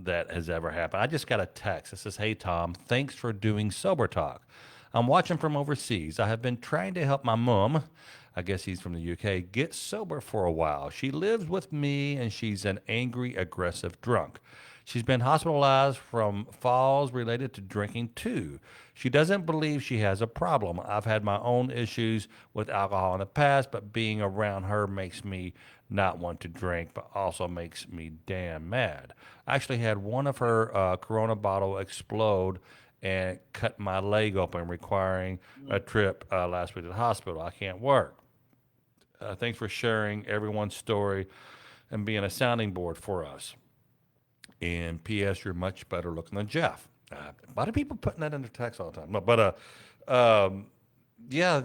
has ever happened. I just got a text that says, "Hey Tom, thanks for doing Sober Talk. I'm watching from overseas. I have been trying to help my mom." I guess he's from the UK, get sober for a while. She lives with me and she's an angry, aggressive drunk. She's been hospitalized from falls related to drinking too. She doesn't believe she has a problem. I've had my own issues with alcohol in the past, but being around her makes me not want to drink, but also makes me damn mad. I actually had one of her Corona bottle explode and cut my leg open, requiring a trip last week to the hospital. I can't work. Thanks for sharing everyone's story and being a sounding board for us. And P.S., you're much better looking than Jeff. A lot of people putting that in their text all the time.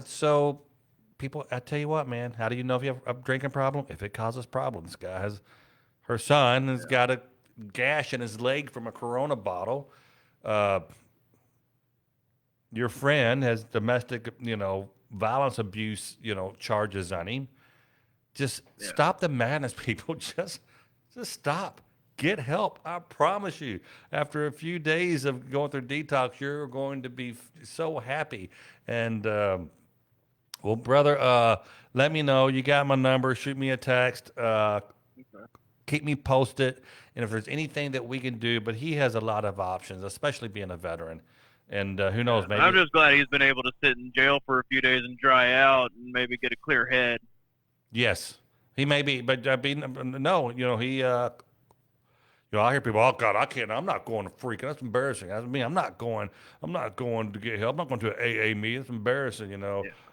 So people, I tell you what, man, how do you know if you have a drinking problem? If it causes problems. Her son has got a gash in his leg from a Corona bottle. Your friend has domestic, violence abuse, charges on him. Just stop the madness, people. Just stop. Get help. I promise you, after a few days of going through detox, you're going to be so happy. And, well, brother, let me know. You got my number. Shoot me a text. Keep me posted. And if there's anything that we can do, but he has a lot of options, especially being a veteran. And who knows, maybe. I'm just glad he's been able to sit in jail for a few days and dry out and maybe get a clear head. Yes, he may be, but no, he. I hear people, oh God, I can't. I'm not going to freaking. That's embarrassing. That's me. I'm not going to get help. I'm not going to an AA meeting. It's embarrassing.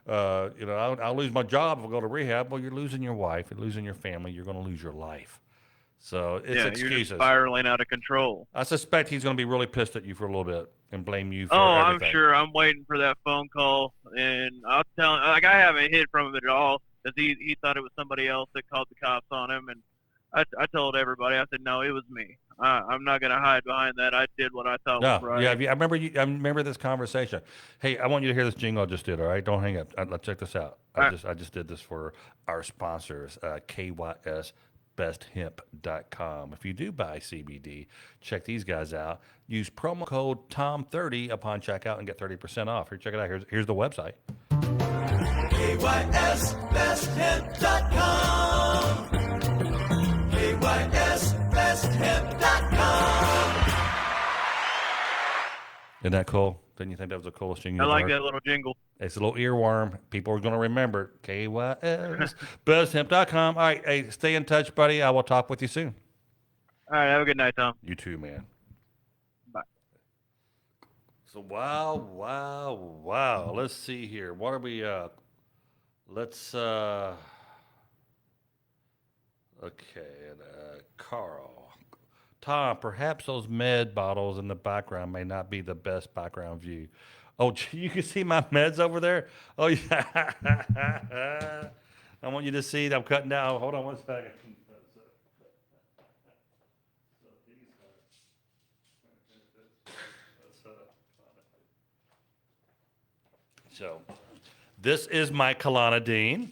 I'll lose my job if I go to rehab. Well, you're losing your wife. You're losing your family. You're going to lose your life. So it's excuses. You're just spiraling out of control. I suspect he's going to be really pissed at you for a little bit and blame you for everything. I'm sure. I'm waiting for that phone call, and I'll tell him. Like, I haven't hid from him at all because he thought it was somebody else that called the cops on him, and I told everybody. I said, no, it was me. I'm not going to hide behind that. I did what I thought was right. Yeah, I remember this conversation. Hey, I want you to hear this jingle I just did. All right, don't hang up. Let's check this out. I just did this for our sponsors, KYS. besthemp.com. If you do buy CBD, check these guys out. Use promo code TOM30 upon checkout and get 30% off. Here, check it out. Here's the website. KYSbesthemp.com. KYSbesthemp.com. Isn't that cool? Didn't you think that was the coolest jingle? I like that little jingle. It's a little earworm. People are going to remember it. KYSbesthemp.com. All right. Hey, stay in touch, buddy. I will talk with you soon. All right. Have a good night, Tom. You too, man. Bye. So wow. Let's see here. What are we? Let's. Okay, Carl. Tom, perhaps those med bottles in the background may not be the best background view. Oh, you can see my meds over there? Oh, yeah. I want you to see that I'm cutting down. Hold on one second. So, this is my Colonidine,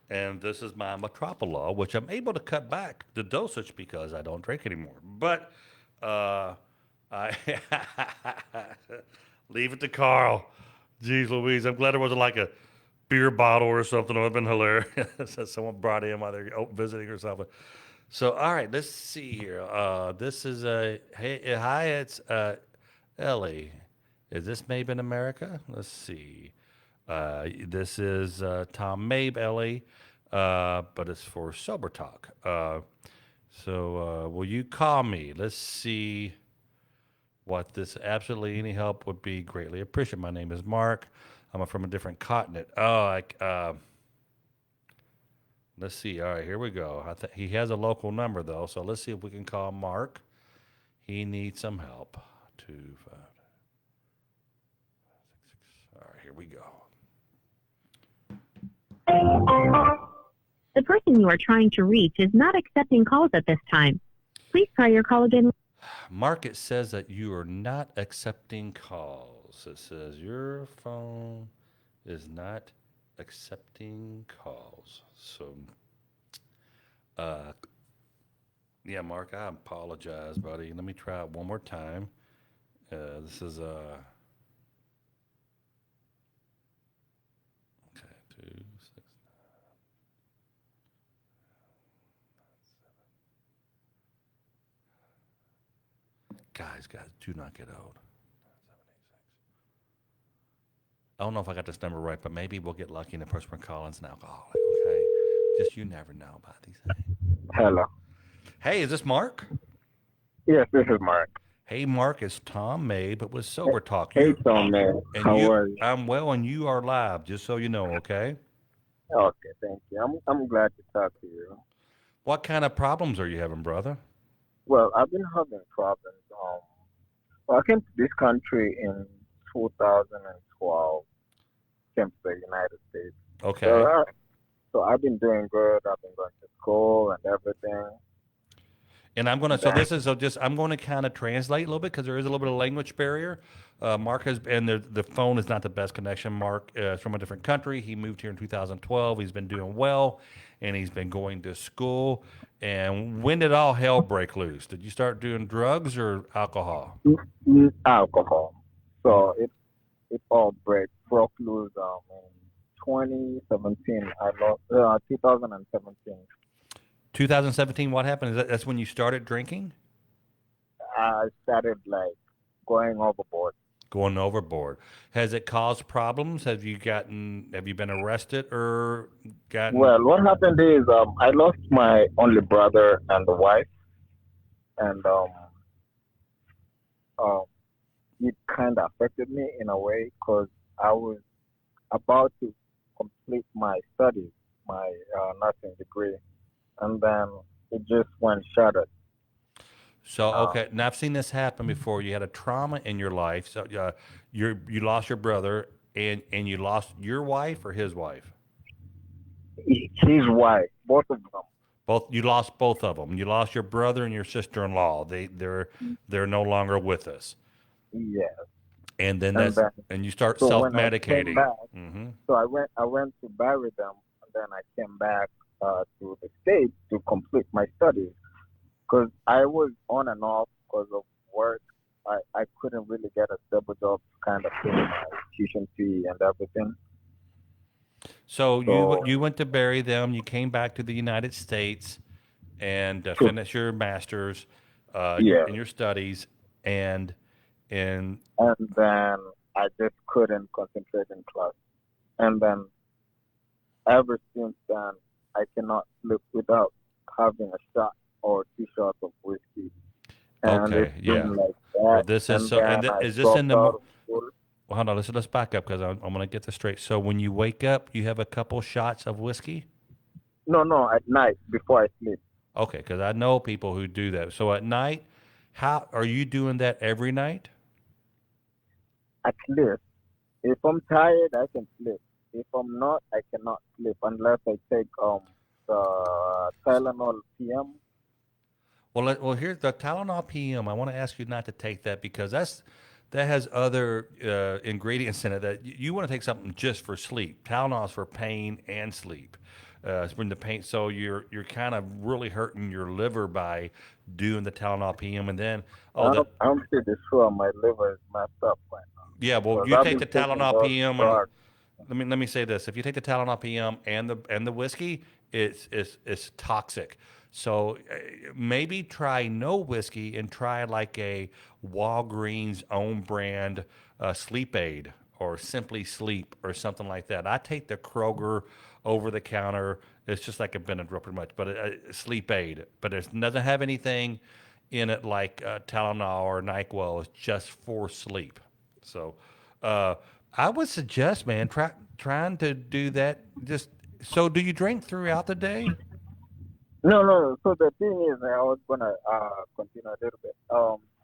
and this is my Metropolol, which I'm able to cut back the dosage because I don't drink anymore. But I leave it to Carl. Jeez Louise, I'm glad it wasn't like a beer bottle or something. It would have been hilarious that someone brought in while they're visiting or something. So, all right, let's see here. This is a hey, hi, it's Ellie. Is this Mabe in America? Let's see. This is Tom Mabe, Ellie, but it's for Sober Talk. So, will you call me? Let's see what this absolutely any help would be greatly appreciated. My name is Mark. I'm from a different continent. Let's see. All right, here we go. He has a local number though, so let's see if we can call Mark. He needs some help. 2 5 6. All right, here we go. The person you are trying to reach is not accepting calls at this time. Please try your call again. Mark, it says that you are not accepting calls. It says your phone is not accepting calls. So, yeah, Mark, I apologize, buddy. Let me try it one more time. This is okay, 2 6 Guys, do not get old. I don't know if I got this number right, but maybe we'll get lucky and the person we're calling is an alcoholic. Okay, just you never know about these things. Hello. Hey, is this Mark? Yes, this is Mark. Hey, Mark, it's Tom Mabe, but with Sober Talk. Hey, Tom Mabe. How are you? I'm well, and you are live, just so you know, okay? Okay, thank you. I'm glad to talk to you. What kind of problems are you having, brother? Well, I've been having problems. Well, I came to this country in 2012, came to the United States. Okay. So I've been doing good. I've been going to school and everything. And I'm gonna. So this is so just. I'm going to kind of translate a little bit because there is a little bit of language barrier. Mark has, and the phone is not the best connection. Mark is from a different country. He moved here in 2012. He's been doing well, and he's been going to school. And when did all hell break loose? Did you start doing drugs or alcohol? Alcohol. So it all broke loose in 2017. I lost 2017. 2017. What happened? That's when you started drinking? I started like going overboard. Going overboard. Has it caused problems? Have you been arrested or gotten? Well, what happened is I lost my only brother and the wife, and it kind of affected me in a way because I was about to complete my studies, my nursing degree, and then it just went shattered. So okay, now I've seen this happen before. You had a trauma in your life. So you lost your brother, and you lost your wife or his wife. His wife, both of them. Both you lost both of them. You lost your brother and your sister-in-law. They're no longer with us. Yes. And then you start so self-medicating. So I went to bury them, and then I came back to the States to complete my studies. Because I was on and off because of work. I couldn't really get a stable job to kind of pay my tuition fee and everything. So you went to bury them. You came back to the United States and finished your master's in your studies, and then I just couldn't concentrate in class. And then ever since then, I cannot sleep without having a shot or 2 shots of whiskey. And okay, yeah. Like that. Well, this is so. And is this in the? hold on. Let's back up because I'm going to get this straight. So when you wake up, you have a couple shots of whiskey. No, at night before I sleep. Okay, because I know people who do that. So at night, how are you doing that every night? At least, if I'm tired, I can sleep. If I'm not, I cannot sleep unless I take the Tylenol PM. Well, here's the Tylenol PM. I want to ask you not to take that because that has other ingredients in it that you want to take something just for sleep. Tylenol is for pain and sleep. It's when the pain, so you're kind of really hurting your liver by doing the Tylenol PM, and then I'm pretty sure my liver is messed up right now. yeah. Well, Because you I've take been the taking Tylenol those PM and drugs. let me say this: if you take the Tylenol PM and the whiskey, it's toxic. So maybe try no whiskey and try like a Walgreens own brand sleep aid or Simply Sleep or something like that. I take the Kroger over the counter. It's just like a Benadryl pretty much, but a sleep aid. But it doesn't have anything in it like Tylenol or NyQuil. It's just for sleep. So uh, I would suggest, man, trying to do that. Just so, do you drink throughout the day? No. So the thing is, I was gonna continue a little bit.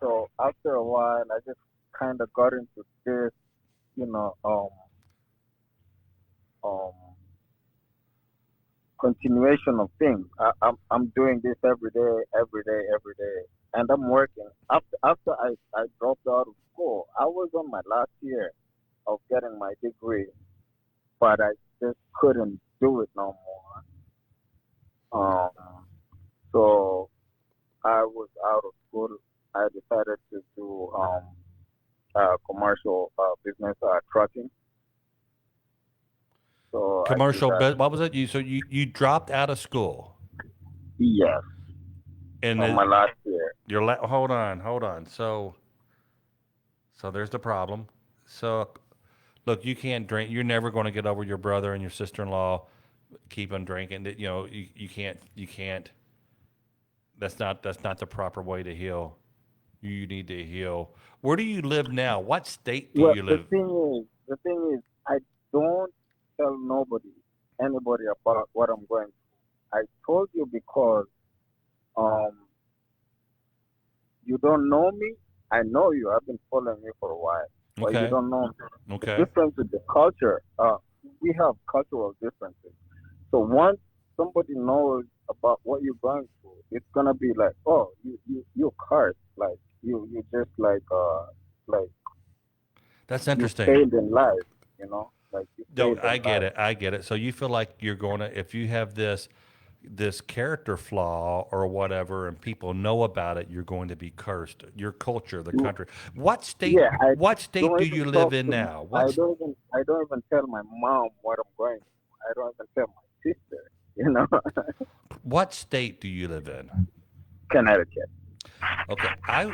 So after a while, I just kind of got into this, you know, um, continuation of things. I'm doing this every day, and I'm working. After I dropped out of school, I was on my last year of getting my degree, but I just couldn't do it no more. So I was out of school. I decided to do commercial business trucking. So I did Commercial, that. but what was it? You dropped out of school, Yes, and on my last year. hold on. So there's the problem. So look, you can't drink. You're never going to get over your brother and your sister-in-law keep on drinking. You know, you can't. That's not the proper way to heal. You need to heal. Where do you live now? What state do Well, you live? the thing is, I don't tell anybody about what I'm going through. I told you because um, you don't know me. I know you. I've been following you for a while, but you Okay. don't know me. The Okay. difference with the culture, we have cultural differences. So once somebody knows about what you're going through, it's gonna be like, oh, you cursed, like you just like That's you interesting. failed in life, like you No, failed I in get life. it. I get it. So you feel like you're going to, if you have this character flaw or whatever, and people know about it, you're going to be cursed. Your culture, the country. What state? Yeah, I What state don't do even you live talk in to. now? I don't even tell my mom what I'm going through. I don't even tell my sister. You know, What state do you live in? Connecticut. Okay, I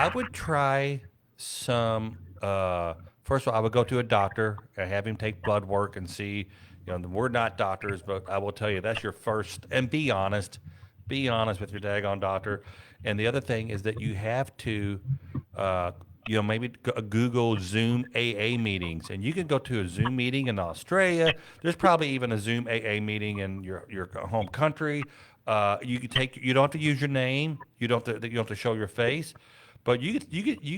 would try some. First of all, I would go to a doctor and have him take blood work and see. You know, we're not doctors, but I will tell you that's your first. And be honest. Be honest with your daggone doctor. And the other thing is that you have to, uh, maybe Google Zoom AA meetings, and you can go to a Zoom meeting in Australia. There's probably even a Zoom AA meeting in your home country. You could take. You don't have to use your name. You don't have to show your face. But you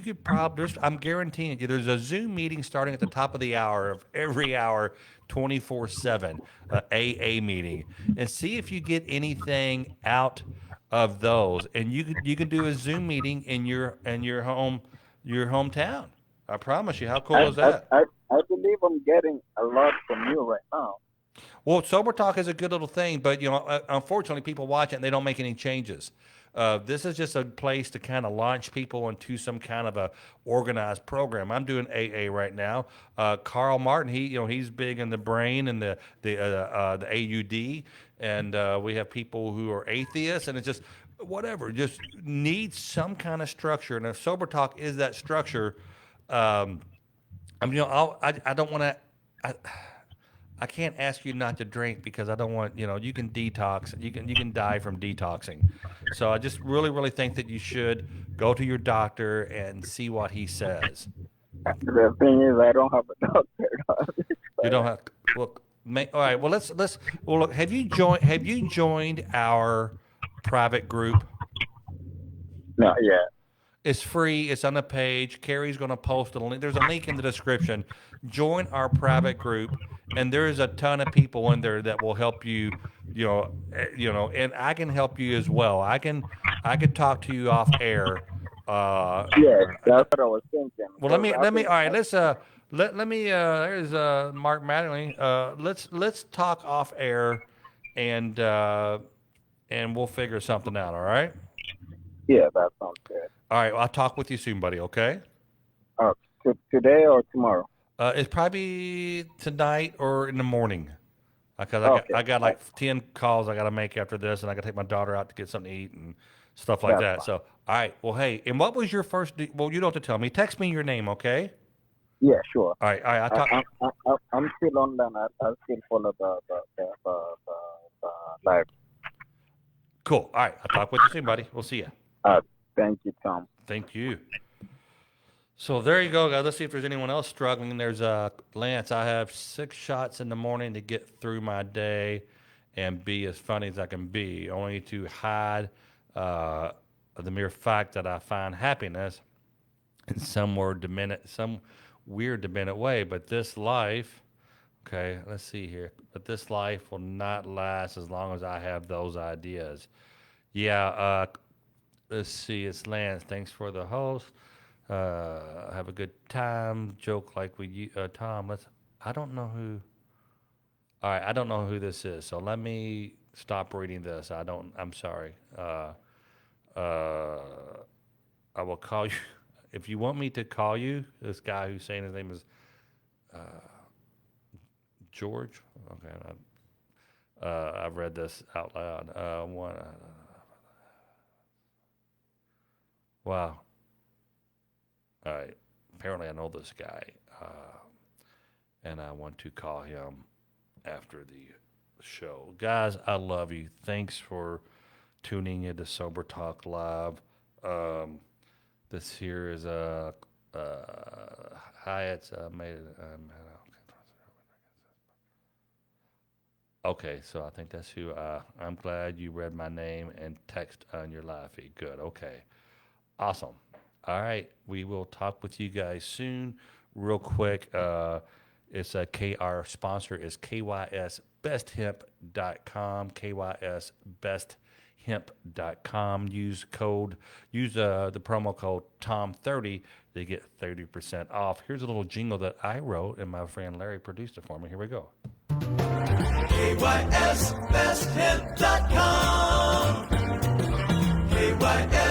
could probably. I'm guaranteeing you. There's a Zoom meeting starting at the top of the hour of every hour, 24/7, AA meeting, and see if you get anything out of those. And you can do a Zoom meeting in your hometown. I promise you. How cool I, is I, that? I, I believe I'm getting a lot from you right now. Well, sober talk is a good little thing, but unfortunately, people watch it and they don't make any changes. This is just a place to kind of launch people into some kind of a organized program. I'm doing AA right now. Carl Martin, he's big in the brain and the AUD, and we have people who are atheists, and it's just whatever, just needs some kind of structure. And if sober talk is that structure, um, I don't want to. I can't ask you not to drink because I don't want, you can detox. You can die from detoxing. So I just really, really think that you should go to your doctor and see what he says. The thing is, I don't have a doctor. You don't have. Well, all right. Well, let's. Well, look. Have you joined our private group? No, yeah. It's free. It's on the page. Carrie's going to post a link. There's a link in the description. Join our private group, and there's a ton of people in there that will help you. And I can help you as well. I can talk to you off air. Yes, that's what I was thinking. Well, let me. All right, let's. Let me. There's Mark Mattingly. Let's talk off air, and we'll figure something out. All right. Yeah, that sounds good. All right. Well, I'll talk with you soon, buddy. Okay. Today or tomorrow? It's probably tonight or in the morning. Because I got like 10 calls I got to make after this, and I got to take my daughter out to get something to eat and stuff like that. Fine. So, all right. Well, hey, and what was your first? Well, you don't have to tell me. Text me your name, okay? Yeah, sure. All right. I'm still online. I still follow the live. Cool. All right. I'll talk with you soon, buddy. We'll see you. Thank you, Tom. Thank you. So there you go, guys. Let's see if there's anyone else struggling. There's Lance. I have 6 shots in the morning to get through my day and be as funny as I can be, only to hide the mere fact that I find happiness in some weird demented way. But this life, okay, let's see here. But this life will not last as long as I have those ideas. Yeah. Let's see. It's Lance. Thanks for the host. Have a good time. Joke like we Tom. I don't know who. All right, I don't know who this is. So let me stop reading this. I'm sorry. I will call you if you want me to call you. This guy who's saying his name is George. Okay, I've read this out loud. Wow. All right. Apparently, I know this guy, and I want to call him after the show. Guys, I love you. Thanks for tuning in to Sober Talk Live. This here is Hyatt's made. Okay, so I think that's who. I'm glad you read my name and text on your live feed. Good. Okay. Awesome. All right, we will talk with you guys soon. Real quick, our sponsor is KYSBestHemp.com. KYSBestHemp.com. Use the promo code Tom30 to get 30% off. Here's a little jingle that I wrote, and my friend Larry produced it for me. Here we go. KYSBestHemp.com. KYS